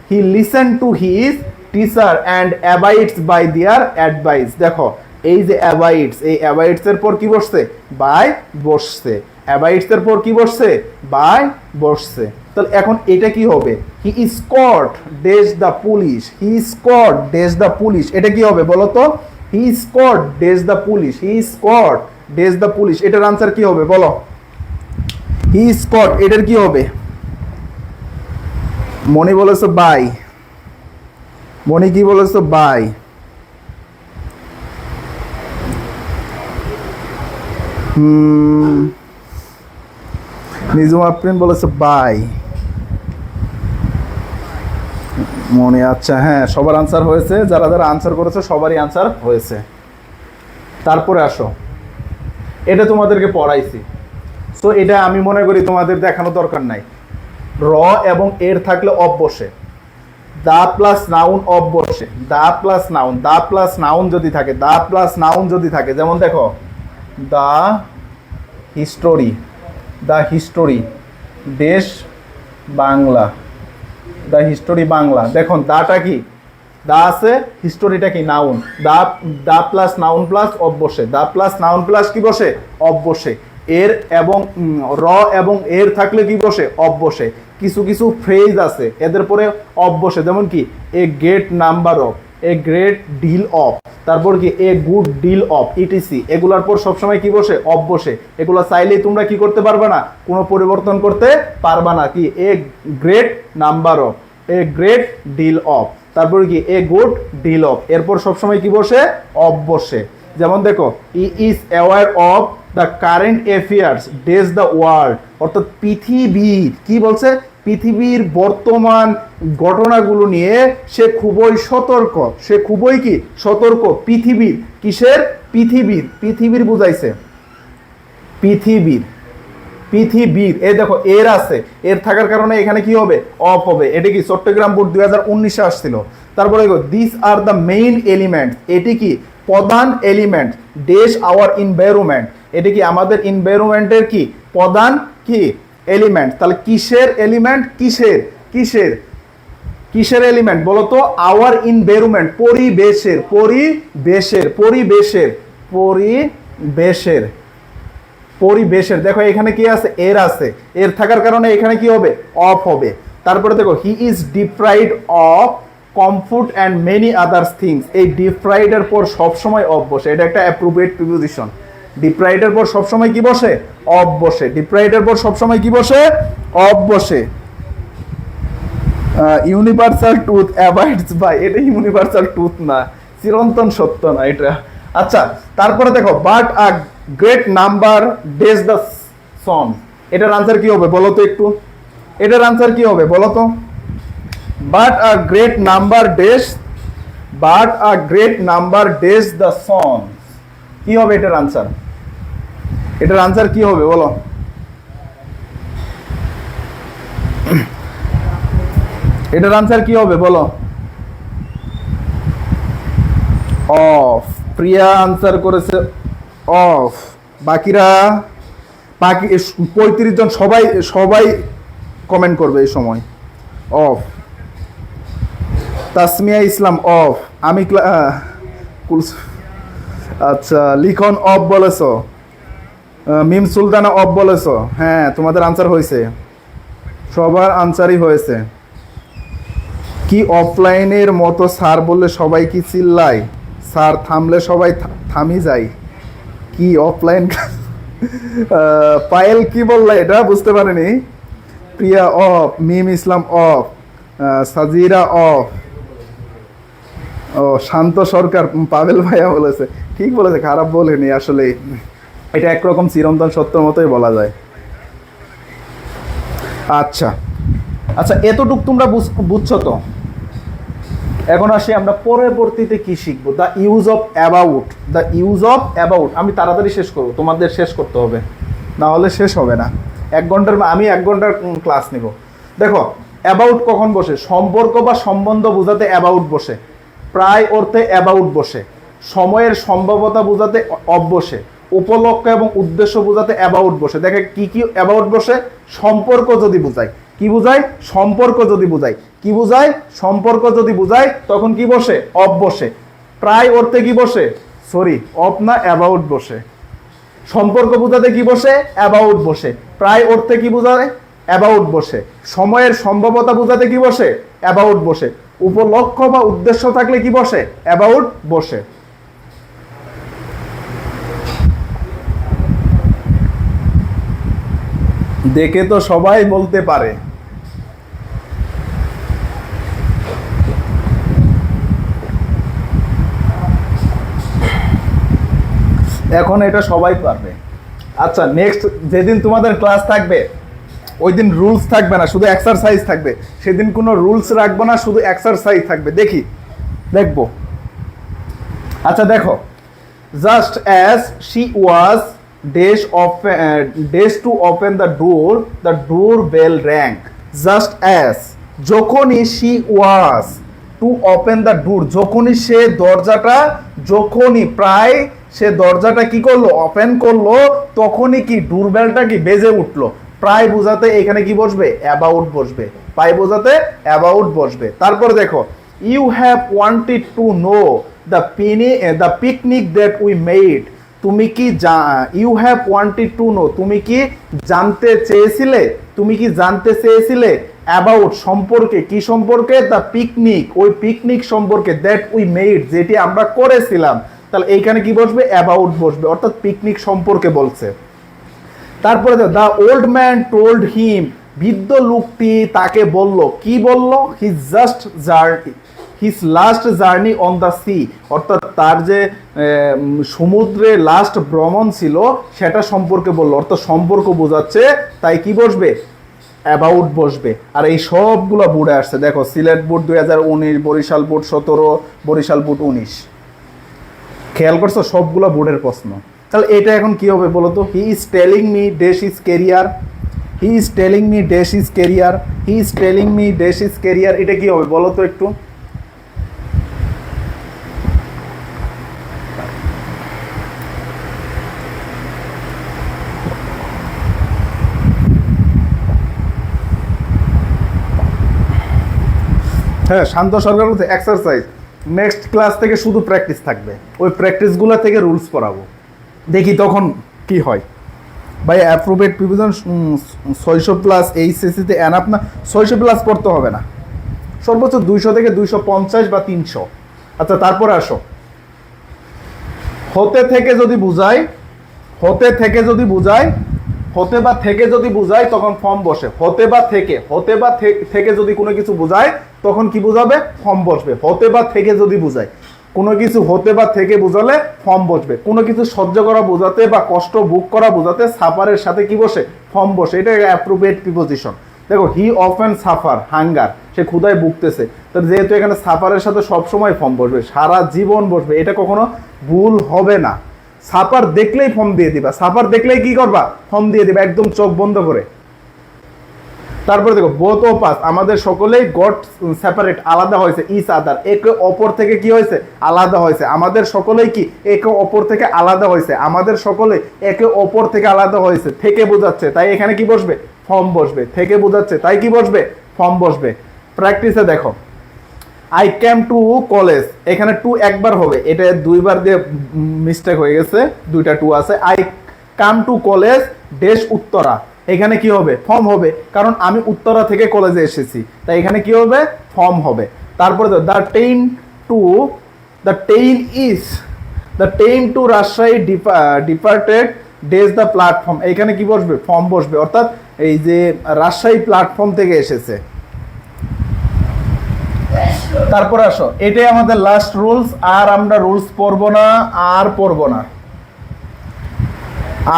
He listen to his teacher and abides by their advice. দেখো এই যে অ্যাবাইডস, এই অ্যাবাইডস এর পর কি বসছে? বাই বসছে। অ্যাবাইডস এর পর কি বসছে? বাই বসছে। তাহলে এখন এটা কি হবে? He scot dash the police, he scot dash the police, এটা কি হবে বলো তো? He scot dash the police, he scot dash the police, এটার আনসার কি হবে বলো? হি ইজ কট, এটার কি হবে? মনি বলেছো বাই, মনি কি বলেছো বাই। নিজুম আফরিন বলেছে বাই। মনে আচ্ছা, হ্যাঁ সবার আনসার হয়েছে, যারা যারা আনসার করেছে সবারই আনসার হয়েছে। তারপরে আসো, এটা তোমাদেরকে পড়াইছি, সো এটা আমি মনে করি তোমাদের দেখানো দরকার নাই। র এবং এর থাকলে অফ বসে, দা প্লাস নাউন অফ বসে, the plus noun, the plus noun যদি থাকে, দা প্লাস নাউন যদি থাকে, যেমন দেখো দা হিস্টোরি, দা হিস্টোরি, দেশ বাংলা, দা হিস্টোরি বাংলা। দেখুন দাটা কি, দা আছে, হিস্টোরিটা কি noun, the, the plus noun plus of বসে, দা প্লাস নাউন প্লাস কি বসে? অফ বসে। এর এবং র এবং এর থাকলে কি বসে? অফ বসে। কিছু কিছু ফ্রেজ আছে এদের পরে অফ বসে, যেমন কি a great number of, a great deal of, তারপর কি a good deal of, ETC, এগুলার পর সবসময় কি বসে? অফ বসে। এগুলো চাইলেই তোমরা কি করতে পারবে না, কোনো পরিবর্তন করতে পারবা না। কি a great number of, a great deal of, তারপর কি এ গুড ডিল অফ, এরপর সবসময় কি বসে? অফ বসে। যেমন দেখো he is aware of the current affairs dash the world, অর্থাৎ পৃথিবীর কি বলছে? পৃথিবীর বর্তমান ঘটনাগুলো নিয়ে সে খুবই সতর্ক, সে খুবই কি সতর্ক। পৃথিবীর, কিসের? পৃথিবীর, পৃথিবীর বুঝাইছে, পৃথিবীর, পৃথিবীর। এই দেখো এর আছে, এর থাকার কারণে এখানে কি হবে? অফ হবে। এটা কি চট্টগ্রাম বোর্ড 2019-এ আসছিল। তারপরে this are the main element, এটি কি প্রধান এলিমেন্ট, ডেশ আওয়ার এনভায়রনমেন্ট, এটি কি আমাদের এনভায়রনমেন্টের কি প্রধান কি এলিমেন্ট। তাহলে কিসের এলিমেন্ট? কিসের, কিসের, কিসের এলিমেন্ট বলো তো? আওয়ার এনভায়রনমেন্ট, পরিবেশের, পরিবেশের, পরিবেশের, পরিবেশের, পরিবেশের। দেখো এখানে কি আছে? এর আছে, এর থাকার কারণে এখানে কি হবে? অফ হবে। তারপরে দেখো he is deprived of comfort and many others things, এই ডিপ্রাইভড এর পর সবসময় অফ বসে, এটা একটা অ্যাপ্রোপ্রিয়েট প্রিপোজিশন। ডিপ্রাইভড এর পর সবসময় কি বসে? অফ বসে। ডিপ্রাইভড এর পর সবসময় কি বসে? অফ বসে। ইউনিভার্সাল ট্রুথ অ্যাবাইডস বাই, এটা ইউনিভার্সাল ট্রুথ না, চিরন্তন সত্য না এটা। আচ্ছা তারপরে দেখো but a great number days the son, এটার আনসার কি হবে বলো তো একটু? এটার আনসার কি হবে বলো তো? But a great number days, but a great number days the son, কি হবে এটার আনসার? এটার আনসার কি হবে বলো? এটার আনসার কি হবে বলো? অফ। প্রিয়া আনসার করেছে অফ, বাকিরা, বাকি 35 জন সবাই সবাই কমেন্ট করবে এই সময় অফ। তাসমিয়া ইসলাম অফ, আমি আচ্ছা লিখন অফ বলেছো, মিম সুলতানা অফ বলেছো। হ্যাঁ তোমাদের আনসার হয়েছে, সবার আনসারই হয়েছে। কি অফলাইনের মতো স্যার বললে সবাই কি চিল্লায়, স্যার থামলে সবাই থামি যায়, কি অফলাইন? পায়েল কি বললে এটা বুঝতে পারেনি। Priya of, Mim Islam of, Sajira of, ও শান্ত সরকার, পাবেল ভাইয়া বলেছে। ঠিক বলেছে, খারাপ বলেনি আসলে, এটা একরকম চিরন্তন সত্যর মতোই বলা যায়। আচ্ছা আচ্ছা এতটুক তোমরা বুঝছো তো? এখন আসি আমরা পরবর্তীতে কি শিখবো, the use of about. The use of about আমি তাড়াতাড়ি শেষ করবো, তোমাদের শেষ করতে হবে, না হলে শেষ হবে না। 1 ঘন্টার, আমি 1 ঘন্টার ক্লাস নিব। দেখো অ্যাবাউট কখন বসে? সম্পর্ক বা সম্বন্ধ বোঝাতে অ্যাবাউট বসে, প্রায় অর্থে অ্যাবাউট বসে, সময়ের সম্ভাব্যতা বোঝাতে অফ বসে, উপলক্ষ এবং উদ্দেশ্য বোঝাতে অ্যাবাউট বসে। দেখে কি কি অ্যাবাউট বসে? সম্পর্ক যদি বোঝায়, কি বোঝায়? সম্পর্ক যদি বোঝায়, কি বোঝায়? সম্পর্ক যদি বোঝায় তখন কি বসে? অফ বসে। প্রায় অর্থে কি বসে? সরি অফ না, অ্যাবাউট বসে। সম্পর্ক বোঝাতে কি বসে? অ্যাবাউট বসে। প্রায় অর্থে কি বোঝায়? অ্যাবাউট বসে। সময়ের সম্ভাব্যতা বোঝাতে কি বসে? অ্যাবাউট বসে। উপলক্ষ বা উদ্দেশ্য থাকলে কি বসে? অ্যাবাউট বসে। দেখে তো সবাই বলতে পারে। এখন এটা সবাই পারবে। আচ্ছা, নেক্সট যেদিন তোমাদের ক্লাস থাকবে ওই দিন রুলস থাকবে না, শুধু এক্সারসাইজ থাকবে। সেদিন কোনো রুলস রাখবো না, শুধু এক্সারসাইজ থাকবে। দেখবো। আচ্ছা দেখো, just as she was dash to open the door bell rang. Just as, যখনই she was to open the door, যখনই সে দরজাটা, যখনই প্রায় সে দরজাটা কি করলো, ওপেন করলো, তখনই কি ডোরবেলটা কি বেজে উঠলো। প্রায় বোঝাতে এখানে কি বসবে, অ্যাবাউট বসবে। প্রায় বোঝাতে অ্যাবাউট বসবে। তারপরে দেখো, you have wanted to know the picnic that we made. তুমি কি you have wanted to know, তুমি কি জানতে চেয়েছিলে, তুমি কি জানতে চেয়েছিলে অ্যাবাউট সম্পর্কে, কি সম্পর্কে, দ্য পিকনিক, ওই পিকনিক সম্পর্কে, দ্যাট উই মেড, যেটি আমরা করেছিলাম। তাহলে এইখানে কি বসবে, অ্যাবাউট বসবে, অর্থাৎ পিকনিক সম্পর্কে বলছে। তারপরে the old man told him, বৃদ্ধ লোকটি তাকে বলল, কি বলল, his last journey on the sea, অর্থাৎ তার যে সমুদ্রে লাস্ট ভ্রমণ ছিল সেটা সম্পর্কে বললো, অর্থাৎ সম্পর্ক বোঝাচ্ছে। তাই কি বসবে, অ্যাবাউট বসবে। আর এই সবগুলো বোর্ডে আসছে, দেখো Sylhet board 2019, Barishal board 17, Barishal board 19। খেয়াল করছো, সবগুলো বোর্ডের প্রশ্ন। তাহলে এটা এখন কি হবে বলো তো, he is telling me dash is career, he is telling me dash is career, he is telling me dash is career, এটা কি হবে বলো তো একটু। হ্যাঁ, শান্ত সরকার বলতে এক্সারসাইজ। নেক্সট ক্লাস থেকে শুধু প্র্যাকটিস থাকবে, ওই প্র্যাকটিসগুলো থেকে রুলস পড়াবো, দেখি তখন কি হয়। ভাই অ্যাপ্রোপ্রিয়েট প্রিভিশন 600+ এইচএসসিতে এনাফ না, 600+ পড়তে হবে না, সর্বোচ্চ 200 থেকে 250 বা 300। আচ্ছা তারপরে আসো, হতে থেকে যদি বুঝাই, হতে থেকে যদি বুঝাই, হতে বা থেকে যদি বুঝাই তখন ফর্ম বসে। হতে বা থেকে, হতে বা থেকে যদি কোনো কিছু বুঝায় তখন কি বুঝাবে, ফর্ম বসবে। হতে বা থেকে যদি বুঝায় কোনো কিছু, হতে বা থেকে বুঝালে ফর্ম বসবে। কোনো কিছু সহ্য করা বোঝাতে বা কষ্ট ভোগ করা বোঝাতে সাফারের সাথে কি বসে, ফর্ম বসে। এটা অ্যাপ্রোপ্রিয়েট প্রিপোজিশন। দেখো, হি অফেন সাফার হাঙ্গার, সে ক্ষুধায় ভুগতেছে। তো যেহেতু এখানে সাফারের সাথে সবসময় ফর্ম বসবে, সারা জীবন বসবে, এটা কখনো ভুল হবে না। সাফার দেখলেই ফর্ম দিয়ে দিবা, সাফার দেখলেই কি করবা, ফর্ম দিয়ে দিবা, একদম চোখ বন্ধ করে। তারপরে দেখো, বোথ অফ আস, আমাদের সকলেই গট সেপারেট, আলাদা হয়েছে, ইচ আদার, একে অপর থেকে কি হয়েছে, আলাদা হয়েছে। আমাদের সকলেই কি একে অপর থেকে আলাদা হয়েছে, আমাদের সকলে একে অপর থেকে আলাদা হয়েছে, থেকে বোঝাচ্ছে, তাই এখানে কি বসবে, ফর্ম বসবে। থেকে বোঝাচ্ছে তাই কি বসবে, ফর্ম বসবে। প্র্যাকটিসে দেখো, আই ক্যাম টু কলেজ, এখানে টু একবার হবে, এটা দুইবার দিয়ে মিস্টেক হয়ে গেছে, দুইটা টু আছে। I come to college dash Uttara, এখানে কি হবে, ফর্ম হবে, কারণ আমি উত্তরা থেকে কলেজে এসেছি, তাই এখানে কি হবে, ফর্ম হবে। তারপরে the train to Rajshahi departed dash the platform, এখানে কি বসবে, ফর্ম বসবে, অর্থাৎ এই যে রাজশাহী প্ল্যাটফর্ম থেকে এসেছে। তারপর আসো, এটাই আমাদের লাস্ট রুলস, আর আমরা রুলস পড়বো না, আর পড়বো না,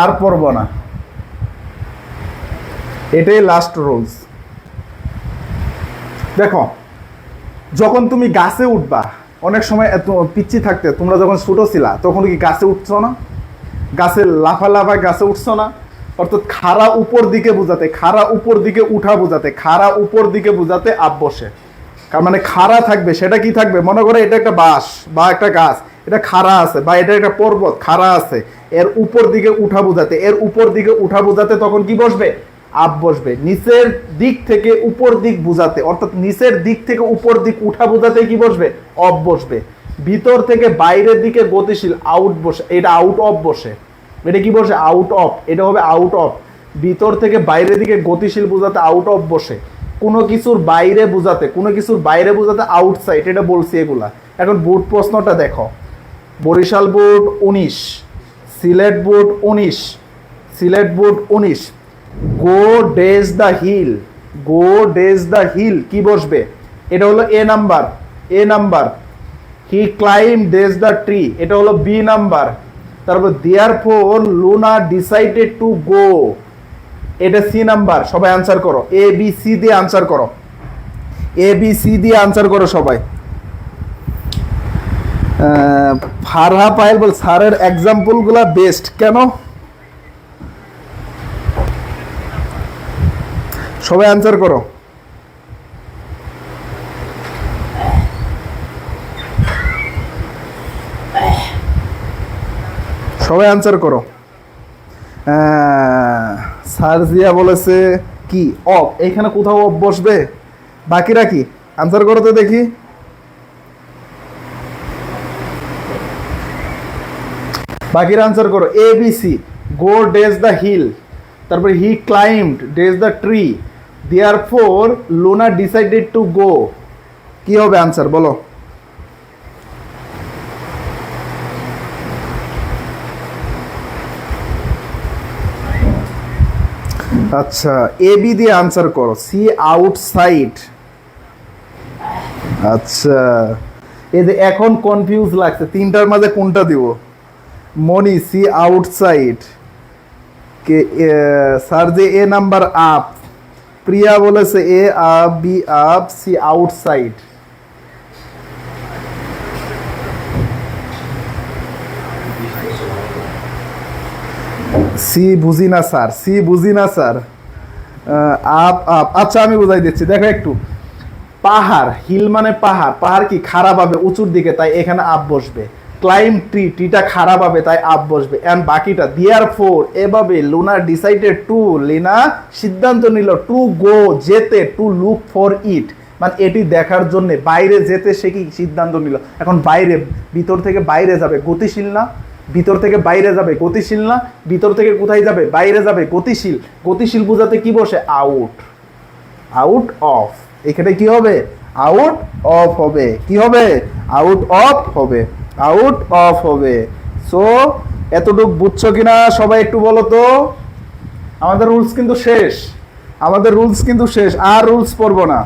আর পড়বো না, এটাই লাস্ট রুলস। দেখো, যখন তুমি গাছে উঠবা, অনেক সময় পিচ্ছি থাকতে তোমরা যখন ছোট ছিলা তখন কি গাছে উঠছো না, গাছে লাফায় গাছে উঠছো না, অর্থাৎ খাড়া উপর দিকে বোঝাতে, খাড়া উপর দিকে উঠা বোঝাতে, খাড়া উপর দিকে বোঝাতে আপ বসে। মানে খাড়া থাকবে, সেটা কি থাকবে, মনে করো এটা একটা বাঁশ বা একটা গাছ, এটা খাড়া আছে, বা এটা একটা পর্বত খাড়া আছে, এর উপর দিকে উঠা বোঝাতে, এর উপর দিকে উঠা বোঝাতে তখন কি বসবে, আপ বসবে। নিচের দিক থেকে উপর দিক বোঝাতে, অর্থাৎ নিচের দিক থেকে উপর দিক উঠা বোঝাতে কি বসবে, অফ বসবে। ভিতর থেকে বাইরের দিকে গতিশীল, আউট বসে, এটা আউট অফ বসে। এটা কি বসে, আউট অফ, এটা হবে আউট অফ। ভিতর থেকে বাইরের দিকে গতিশীল বোঝাতে আউট অফ বসে। কোনো কিছুর বাইরে বোঝাতে, কোনো কিছুর বাইরে বোঝাতে আউটসাইড, এটা বলছি এগুলা। এখন বোর্ড প্রশ্নটা দেখো, Barishal board 19, Sylhet board 19, Sylhet board 19। Go dash the hill, go dash the hill কি বসবে? এটা হলো A number, A number. He climb dash the tree, এটা হলো বি নাম্বার। তারপর therefore Luna decided to go, এটা সি নাম্বার। সবাই আনসার করো, এ বি সি দিয়ে আনসার করো, এ বি সি দিয়ে আনসার করো সবাই। ফারহা পায়েল বল স্যারের এক্সাম্পল গুলা বেস্ট কেন? সবাই আনসার করো। সবাই আনসার করো। সারজিয়া বলেছে কি অফ, এইখানে কোথাও অফ বসবে? বাকিরা কি আনসার করো তো দেখি। বাকিরা আনসার করো, A B C. Go dash the hill, তারপরে he climbed dash the tree, therefore Luna decided to go. কি হবে আনসার বলো? আচ্ছা, এ বি দিয়ে আনসার করো, সি আউটসাইড। আচ্ছা, এই যে এখন কনফিউজ লাগছে তিনটার মাঝে কোনটা দিব। মনি সি আউটসাইড, কে স্যার যে এ নাম্বার আপ। প্রিয়া বলেছে A up, B up, C outside. C বুঝি না স্যার, সি বুঝি না স্যার। আপ আপ, আচ্ছা আমি বুঝাই দিচ্ছি, দেখো একটু। পাহাড়, হিল মানে পাহাড়, পাহাড় কি খারাপ হবে উঁচুর দিকে, তাই এখানে আপ বসবে। ক্লাইম ট্রি, ট্রিটা খারাপ হবে তাই আপ বসবে। এন্ড বাকিটা দেয়ারফর, এভাবে লুনা ডিসাইডেড টু, লিনা সিদ্ধান্ত নিল, টু গো যেতে, টু লুক ফর ইট মানে এটি দেখার জন্য, বাইরে যেতে সে কি সিদ্ধান্ত নিল। এখন বাইরে, ভিতর থেকে বাইরে যাবে, গতিশীল না? ভিতর থেকে বাইরে যাবে, গতিশীল না? ভিতর থেকে কোথায় যাবে? বাইরে যাবে, গতিশীল। গতিশীল বোঝাতে কি বসে? Out, out of. এখানে কি হবে? আউট অফ হবে। কি হবে? আউট অফ হবে, আউট অফ হবে। সো এতটুকু বুঝছো কিনা সবাই একটু বলো তো। আমাদের রুলস কিন্তু শেষ, আমাদের রুলস কিন্তু শেষ, আর রুলস পড়বো না।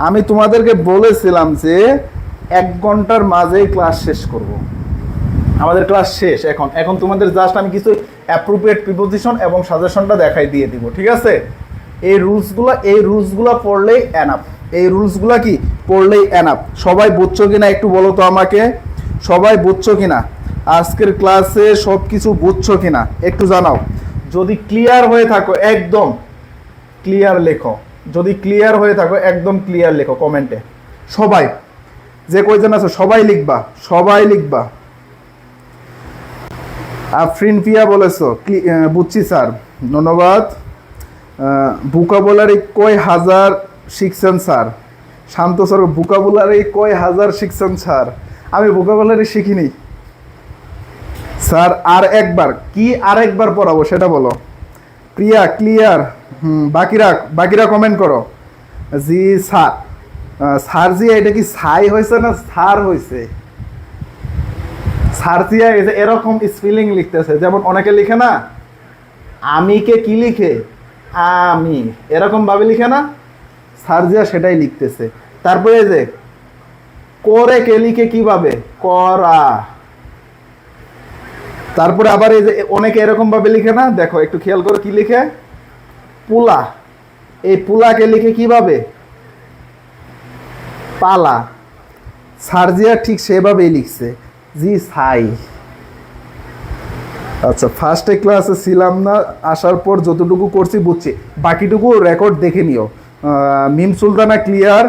আমি তোমাদেরকে বলেছিলাম যে 1 ঘন্টার মাঝেই ক্লাস শেষ করব। আমাদের ক্লাস শেষ এখন। এখন তোমাদের জাস্ট আমি কিছু অ্যাপ্রোপ্রিয়েট প্রিপোজিশন এবং সাজেশনটা দেখাই দিয়ে দিব, ঠিক আছে? এই রুলসগুলো পড়লেই এনাফ। এই রুলসগুলো কি পড়লেই এনাফ। সবাই বুঝছো কিনা একটু বলো তো আমাকে, সবাই বুঝছো কিনা? আজকের ক্লাসে সব কিছু বুঝছো কিনা একটু জানাও। যদি ক্লিয়ার হয়ে থাকো একদম ক্লিয়ার লেখো, যদি ক্লিয়ার হয়ে থাকো একদম ক্লিয়ার লেখো কমেন্টে। সবাই যে কয়জন আছো সবাই লিখবা, সবাই লিখবা। আফরিন পিয়া বলেছো বুঝছি স্যার, ধন্যবাদ। ভোকাবুলারি কয় হাজার শিখছেন স্যার? শান্ত স্যার ভোকাবুলারি কয় হাজার শিখছেন স্যার? আমি ভোকাবুলারি শিখিনি স্যার। আর একবার কি, আর একবার পড়াবো সেটা বলো। প্রিয়া ক্লিয়ার। বাকিরা কমেন্ট করো। জি স্যার, স্যার জি এটা কি ছাই হয়েছে না স্যার হয়েছে? সার্জিয়া এরকম স্পেলিং লিখতেছে, যেমন অনেকে লিখে না আমি কে কি লিখে আমি, এরকম ভাবে লিখে না? সার্জিয়া সেটাই লিখতেছে। তারপরে যে করে কে লিখে কিভাবে? করা। তারপরে আবার এই যে অনেকে এরকম ভাবে লিখে না, দেখো একটু খেয়াল করো কি লিখে? পুলা। এই পুলাকে লিখে কিভাবে? পালা। সার্জিয়া ঠিক সেভাবেই লিখছে, জি সাই। আচ্ছা, ফার্স্টে ক্লাসে ছিলাম না, আসার পর যতটুকু করছি বুঝছি, বাকিটুকু রেকর্ড দেখে নিও। মিম সুলতানা ক্লিয়ার।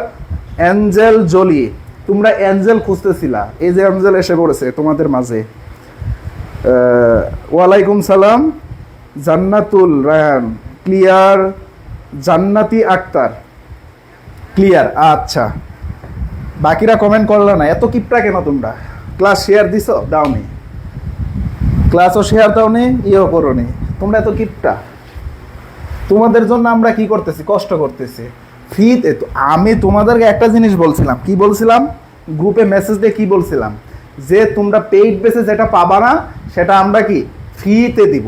অ্যাঞ্জেল জলি, তোমরা অ্যাঞ্জেল খুঁজতেছিলা, এই যে অ্যাঞ্জেল এসে পড়েছে তোমাদের মাঝে। ওয়ালাইকুম সালাম। জান্নাতুল রায়হান ক্লিয়ার। জান্নাতি আক্তার ক্লিয়ার। আচ্ছা, বাকিরা কমেন্ট করলে না, এত কিপটা কেন তোমরা? ক্লাস শেয়ার দিছো? দাওনি। ক্লাসও শেয়ার দাওনি, ইয়েও করোনি, তোমরা এত কিপটা। তোমাদের জন্য আমরা কি করতেছি? কষ্ট করতেছি ফ্রিতে। তো আমি তোমাদেরকে একটা জিনিস বলছিলাম, কি বলছিলাম? গ্রুপে মেসেজ দিয়ে কি বলছিলাম? যে তোমরা পেইড বেসে যেটা পাবা না সেটা আমরা কি ফ্রিতে দিব।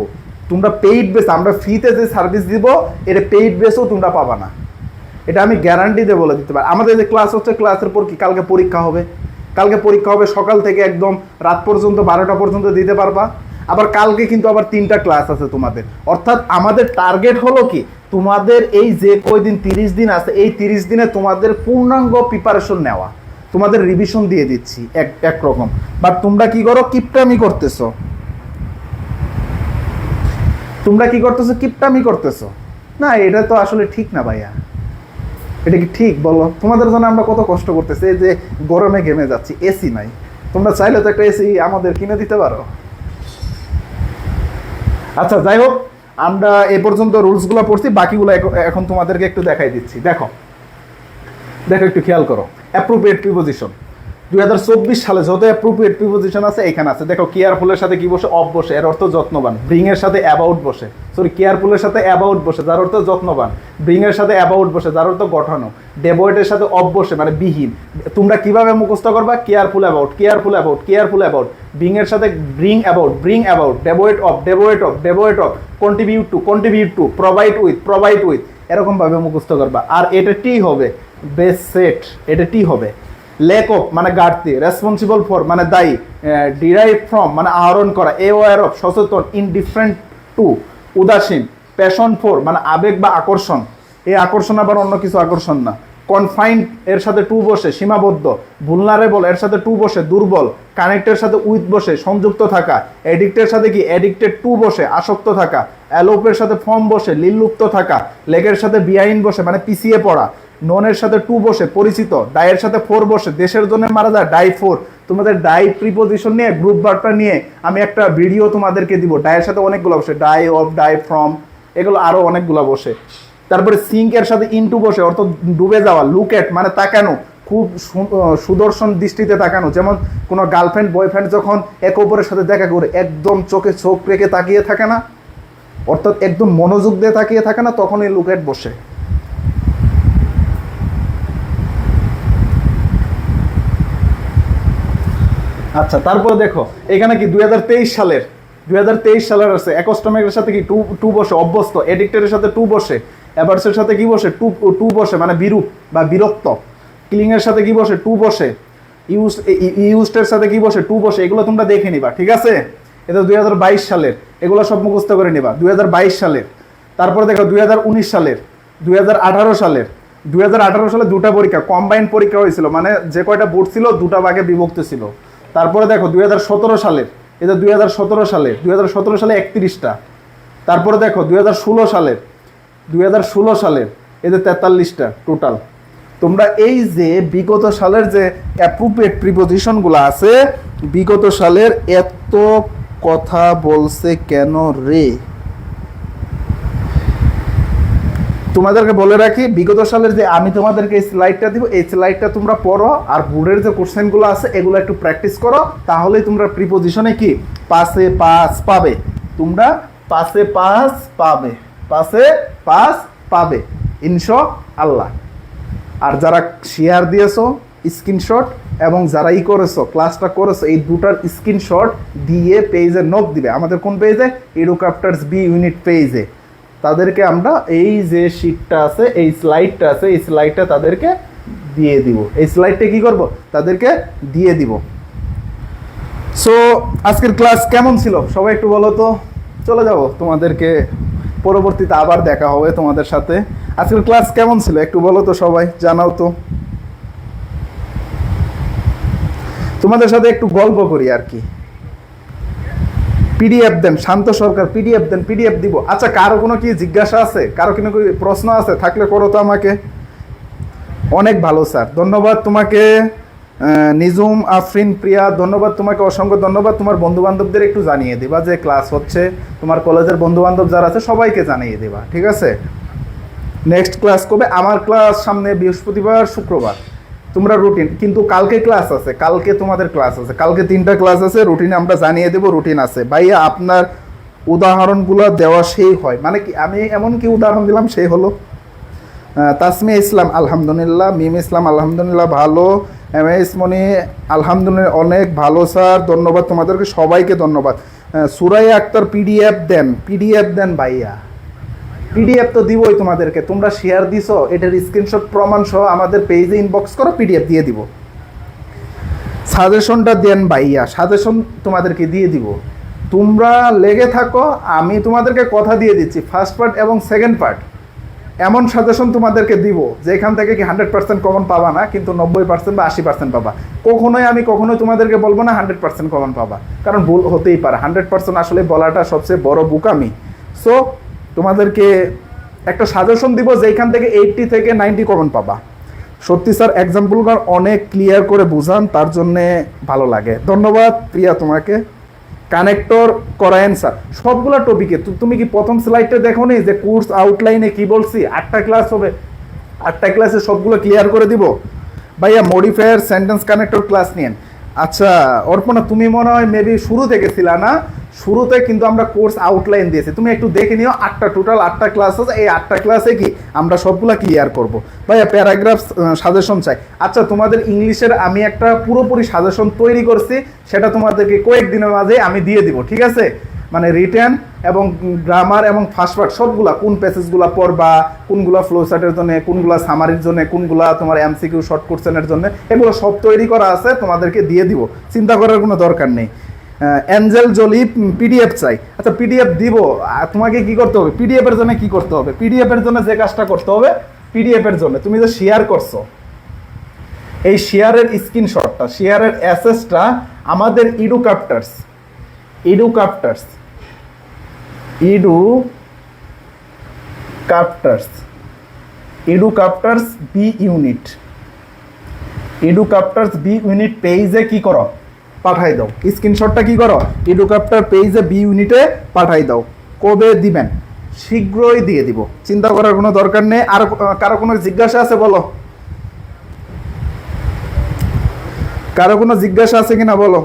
তোমরা পেইড বেস, আমরা ফ্রিতে যে সার্ভিস দিব এটা পেইড বেসও তোমরা পাবা না, এটা আমি গ্যারান্টি দিয়ে বলে দিতে পারি। আমাদের যে ক্লাস হচ্ছে, ক্লাসের পর কি কালকে পরীক্ষা হবে, কালকে পরীক্ষা হবে সকাল থেকে একদম রাত পর্যন্ত 12টা পর্যন্ত দিতে পারবা। আবার কালকে কিন্তু আবার 3টা ক্লাস আছে তোমাদের। অর্থাৎ আমাদের টার্গেট হলো কি, তোমাদের এই যে কয়দিন 30 দিন আছে, এই 30 দিনে তোমাদের পূর্ণাঙ্গ প্রিপারেশন নেওয়া, তোমাদের রিভিশন দিয়ে দিচ্ছি একরকম। বাট তোমরা কি করো, কিপটামি করতেছো, তোমরা কি করতেছো, কিপটামি করতেছো। না, এটা তো আসলে ঠিক না ভাইয়া, এটা কি ঠিক বলো? তোমাদের জন্য আমরা কত কষ্ট করতেছি, এই যে গরমে ঘেমে যাচ্ছি, এসি নাই, তোমরা চাইলে তো একটা এসি আমাদের কিনে দিতে পারো। আচ্ছা যাই হোক, আমরা এ পর্যন্ত রুলসগুলো পড়ছি, বাকিগুলো এখন তোমাদেরকে একটু দেখাই দিচ্ছি। দেখো দেখো একটু খেয়াল করো, অ্যাপ্রোপ্রিয়েট প্রিপোজিশন 2024 সালে যত অ্যাপ্রোপ্রিয়েট প্রিপোজিশন আছে এখানে আছে। দেখো কেয়ারফুলের সাথে কি বসে, অফ বসে, এর অর্থ যত্নবান। ব্রিং এর সাথে অ্যাবাউট বসে, সরি কেয়ারফুলের সাথে অ্যাবাউট বসে, যার অর্থ যত্নবান। ব্রিং এর সাথে অ্যাবাউট বসে, যার অর্থ গঠনও। ডেভয়েটের সাথে অফ বসে, মানে বিহীন। তোমরা কিভাবে মুখস্থ করবা, careful about, careful about, careful about. Bring এর সাথে bring about, bring about. Devote of, devote of, devote of. Contribute to, contribute to. Provide with, provide with. এরকম ভাবে মুখস্থ করবা। আর এটা টি হবে, বেস সেট, এটা টি হবে। ল্যাক অফ মানে ঘাটতি, রেসপন্সিবল ফর মানে দায়ী, ডিরাইভ ফ্রম মানে আহরণ করা, অ্যাওয়্যার অফ সচেতন, ইনডিফারেন্ট টু উদাসীন, প্যাশন ফর মানে আবেগ বা আকর্ষণ, এই আকর্ষণ আবার অন্য কিছু আকর্ষণ না। কনফাইন্ড এর সাথে টু বসে, সীমাবদ্ধ। ভুলনারেবল এর সাথে টু বসে, দুর্বল। কানেক্টের সাথে উইথ বসে, সংযুক্ত থাকা। এডিক্টের সাথে কি, এডিক্টেড টু বসে, আসক্ত থাকা। অ্যালোপের সাথে ফর্ম বসে, লিলুপ্ত থাকা। লেগের সাথে বিহাইন্ড বসে মানে পিছিয়ে পড়া। ননের সাথে টু বসে, পরিচিত। ডায়ের সাথে ফোর বসে, দেশের জন্য মারা যায়, ডাই ফোর। তোমাদের ডাই প্রিপোজিশন নিয়ে, গ্রুপ ভার্বটা নিয়ে আমি একটা ভিডিও তোমাদেরকে দিব। ডায়ের সাথে অনেকগুলো বসে, ডাই অফ, ডাই ফ্রম, এগুলো আরো অনেকগুলো বসে। তারপরে সিঙ্ক এর সাথে ইনটু বসে, অর্থ ডুবে যাওয়া। লুক এট মানে তাকানো, খুব সুদর্শন দৃষ্টিতে তাকানো। যেমন কোনো গার্লফ্রেন্ড বয়ফ্রেন্ড যখন একে অপরের সাথে দেখা করে একদম চোখে চোখ রেখে তাকিয়ে থাকে না, অর্থাৎ একদম মনোযোগ দিয়ে তাকিয়ে থাকে না, তখন এই লুক এট বসে। আচ্ছা তারপরে দেখো এখানে কি 2023 সালের আছে। অ্যাকস্টমিকের সাথে কি টু বসে, অভ্যস্ত। এডিক্টের সাথে টু বসে। অ্যাভার্সের সাথে কি বসে, টু বসে মানে বিরূপ বা বিরক্ত। কিলিং এর সাথে কি বসে, টু বসে। ইউজডের সাথে কি বসে, টু বসে। এগুলো তোমরা দেখে নিবা, ঠিক আছে? এটা 2022 সালের, এগুলো সব মুখস্থ করে নিবা। 2022 সালের। তারপরে দেখো 2019 সালের, 2018 সালের। 2018 সালে দুটা পরীক্ষা, কম্বাইন্ড পরীক্ষা হয়েছিল, মানে যে কয়টা বোর্ড ছিল দুটা ভাগে বিভক্ত ছিল। তারপরে দেখো 2017 সালের, এটা 2017 সালের। 2017 সালে 31টা। তারপরে দেখো 2016 সালের, 2016 সালের এদের 43টা টোটাল। তোমরা এই যে বিগত সালের যে অ্যাপ্রোপ্রিয়েট প্রিপোজিশনগুলো আছে, বিগত সালের এত কথা বলছে কেন রে? তোমাদেরকে বলে রাখি, বিগত সালের যে আমি তোমাদেরকে এই স্লাইডটা দিব, এই স্লাইডটা তোমরা পড়ো, আর বোর্ডের যে কোশ্চেনগুলো আছে এগুলো একটু প্র্যাকটিস করো, তাহলেই তোমরা প্রিপোজিশনে কি পাশে পাস পাবে। তোমরা পাশে পাস পাবে, পাশে পাস পাবে ইনশাআল্লাহ। আর যারা শেয়ার দিয়েছো স্ক্রিনশট, এবং যারা করেছো ক্লাসটা করেছো, এই দুটার স্ক্রিনশট দিয়ে পেজে নোট দিবে। আমাদের কোন পেজে? এডুক্রাফটার্স বি ইউনিট পেজে। তাদেরকে আমরা এই যে শিটটা আছে, এই স্লাইডটা আছে, এই স্লাইডটা তাদেরকে দিয়ে দিব। এই স্লাইডটা কি করব? তাদেরকে দিয়ে দিব। সো আজকের ক্লাস কেমন ছিল সবাই একটু বলো তো। চলে যাব, তোমাদেরকে পরবর্তীতে আবার দেখা হবে তোমাদের সাথে। আজকের ক্লাস কেমন ছিল একটু বলো তো সবাই, জানাও তো। তোমাদের সাথে একটু গল্প করি আর কি। পিডিএফ দেন, শান্ত সরকার পিডিএফ দেন, পিডিএফ দিব। আচ্ছা কারো কোনো কি জিজ্ঞাসা আছে, কারো কোনো প্রশ্ন আছে থাকলে করো তো আমাকে। অনেক ভালো স্যার, ধন্যবাদ তোমাকে। নিজুম আফরিন প্রিয়া, ধন্যবাদ তোমাকে, অসংখ্য ধন্যবাদ। তোমার বন্ধু বান্ধবদের একটু জানিয়ে দিবা যে ক্লাস হচ্ছে, তোমার কলেজের বন্ধু বান্ধব যারা আছে সবাইকে জানিয়ে দিবা, ঠিক আছে? নেক্সট ক্লাস কবে? আমার ক্লাস সামনে বৃহস্পতিবার, শুক্রবার। তোমরা রুটিন, কিন্তু কালকে ক্লাস আছে, কালকে তোমাদের ক্লাস আছে, কালকে 3টা ক্লাস আছে। রুটিনে আমরা জানিয়ে দেবো, রুটিন আছে। ভাইয়া আপনার উদাহরণগুলো দেওয়া সেই হয় মানে কি, আমি এমন কি উদাহরণ দিলাম সেই হলো? তাসমিয়া ইসলাম আলহামদুলিল্লাহ, মিম ইসলাম আলহামদুলিল্লাহ ভালো, এম এস মনি আলহামদুলিল্লাহ অনেক ভালো স্যার, ধন্যবাদ তোমাদেরকে সবাইকে ধন্যবাদ। সুরাইয়া আক্তার পিডিএফ দেন ভাইয়া, পিডিএফ তো দিবই তোমাদেরকে, তোমরা শেয়ার দিছো, এটার স্ক্রিনশট প্রমাণ সহ আমাদের পেজে ইনবক্স করো, পিডিএফ দিয়ে দিব। সাজেশনটা দেন ভাইয়া, সাজেশন তোমাদেরকে দিয়ে দিব, তোমরা লেগে থাকো, আমি তোমাদেরকে কথা দিয়ে দিচ্ছি ফার্স্ট পার্ট এবং সেকেন্ড পার্ট এমন সাজেশন তোমাদেরকে দিব যেখান থেকে কি 100% কমন পাবা না, কিন্তু 90% বা 80% পাবা। কখনোই তোমাদেরকে বলবো না 100% কমন পাবা, কারণ ভুল হতেই পারে। 100% আসলে বলাটা সবচেয়ে বড় বোকামি। সো তোমাদেরকে একটা সাজেশন দিব যেখান থেকে 80 থেকে 90 কমন পাবা। সত্যি স্যার এক্সাম্পলগুলো অনেক ক্লিয়ার করে বুঝান, তার জন্যে ভালো লাগে। ধন্যবাদ প্রিয়া তোমাকে। কানেক্টর করায়েন স্যার সবগুলো টপিকে। তুমি কি প্রথম স্লাইডটা দেখো নি যে কোর্স আউটলাইনে কি বলছি? 8টা ক্লাস হবে, 8টা ক্লাসে সবগুলো ক্লিয়ার করে দিব ভাইয়া। মডিফায়ার সেন্টেন্স কানেক্টর ক্লাস নিয়েন। আচ্ছা অর্পণা, তুমি মনে হয় মেবি শুরু থেকে ছিলা না? শুরুতে কিন্তু আমরা কোর্স আউটলাইন দিয়েছি, তুমি একটু দেখে নিও। টোটাল 8টা ক্লাস আছে, এই 8টা ক্লাসে কি আমরা সবগুলা ক্লিয়ার করব ভাইয়া। প্যারাগ্রাফ সাজেশন চাই। আচ্ছা তোমাদের ইংলিশের আমি একটা পুরোপুরি সাজেশন তৈরি করছি, সেটা তোমাদেরকে কয়েকদিনের মাঝে আমি দিয়ে দিব, ঠিক আছে? মানে রিটেন এবং গ্রামার এবং ফার্স্ট পার্ট সবগুলা, কোন প্যাসেজগুলো পড়বা, কোনগুলা ফ্লো চার্টের জন্য, কোনগুলা সামারির জন্য, কোনগুলা তোমার এমসিকিউ শর্ট কোশ্চেনের জন্য, এগুলো সব তৈরি করা আছে, তোমাদেরকে দিয়ে দিব, চিন্তা করার কোনো দরকার নেই। অ্যাঞ্জেল জলি পিডিএফ চাই। আচ্ছা পিডিএফ দিব, তোমাকে কি করতে হবে? পিডিএফ এর জন্য কি করতে হবে? পিডিএফ এর জন্য যে কাজটা করতে হবে, পিডিএফ এর জন্য তুমি যে শেয়ার করছো, এই শেয়ারের স্ক্রিনশটটা, শেয়ারের অ্যাসেসটা আমাদের ইডুকাপ্টার্স বি ইউনিট পেজে কি করো? পাঠাই দাও। স্ক্রিনশটটা কি করো? ইডুকাপ্টার পেজে বি ইউনিটে পাঠাই দাও। কবে দিবেন? শীঘ্রই দিয়ে দিব, চিন্তা করার কোনো দরকার নেই। আর কারো কোনো জিজ্ঞাসা আছে বলো? কারো কোনো জিজ্ঞাসা আছে কিনা বলো?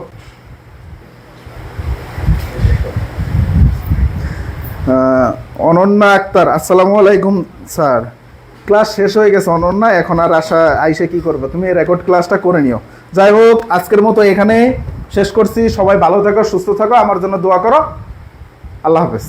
অনন্যা আক্তার আসসালামু আলাইকুম স্যার, ক্লাস শেষ হয়ে গেছে অনন্যা, এখন আর আইসে কি করবে? তুমি রেকর্ড ক্লাসটা করে নিও। যাই হোক আজকের মতো এখানে শেষ করছি। সবাই ভালো থাকো, সুস্থ থাকো, আমার জন্য দোয়া করো। আল্লাহ হাফেজ।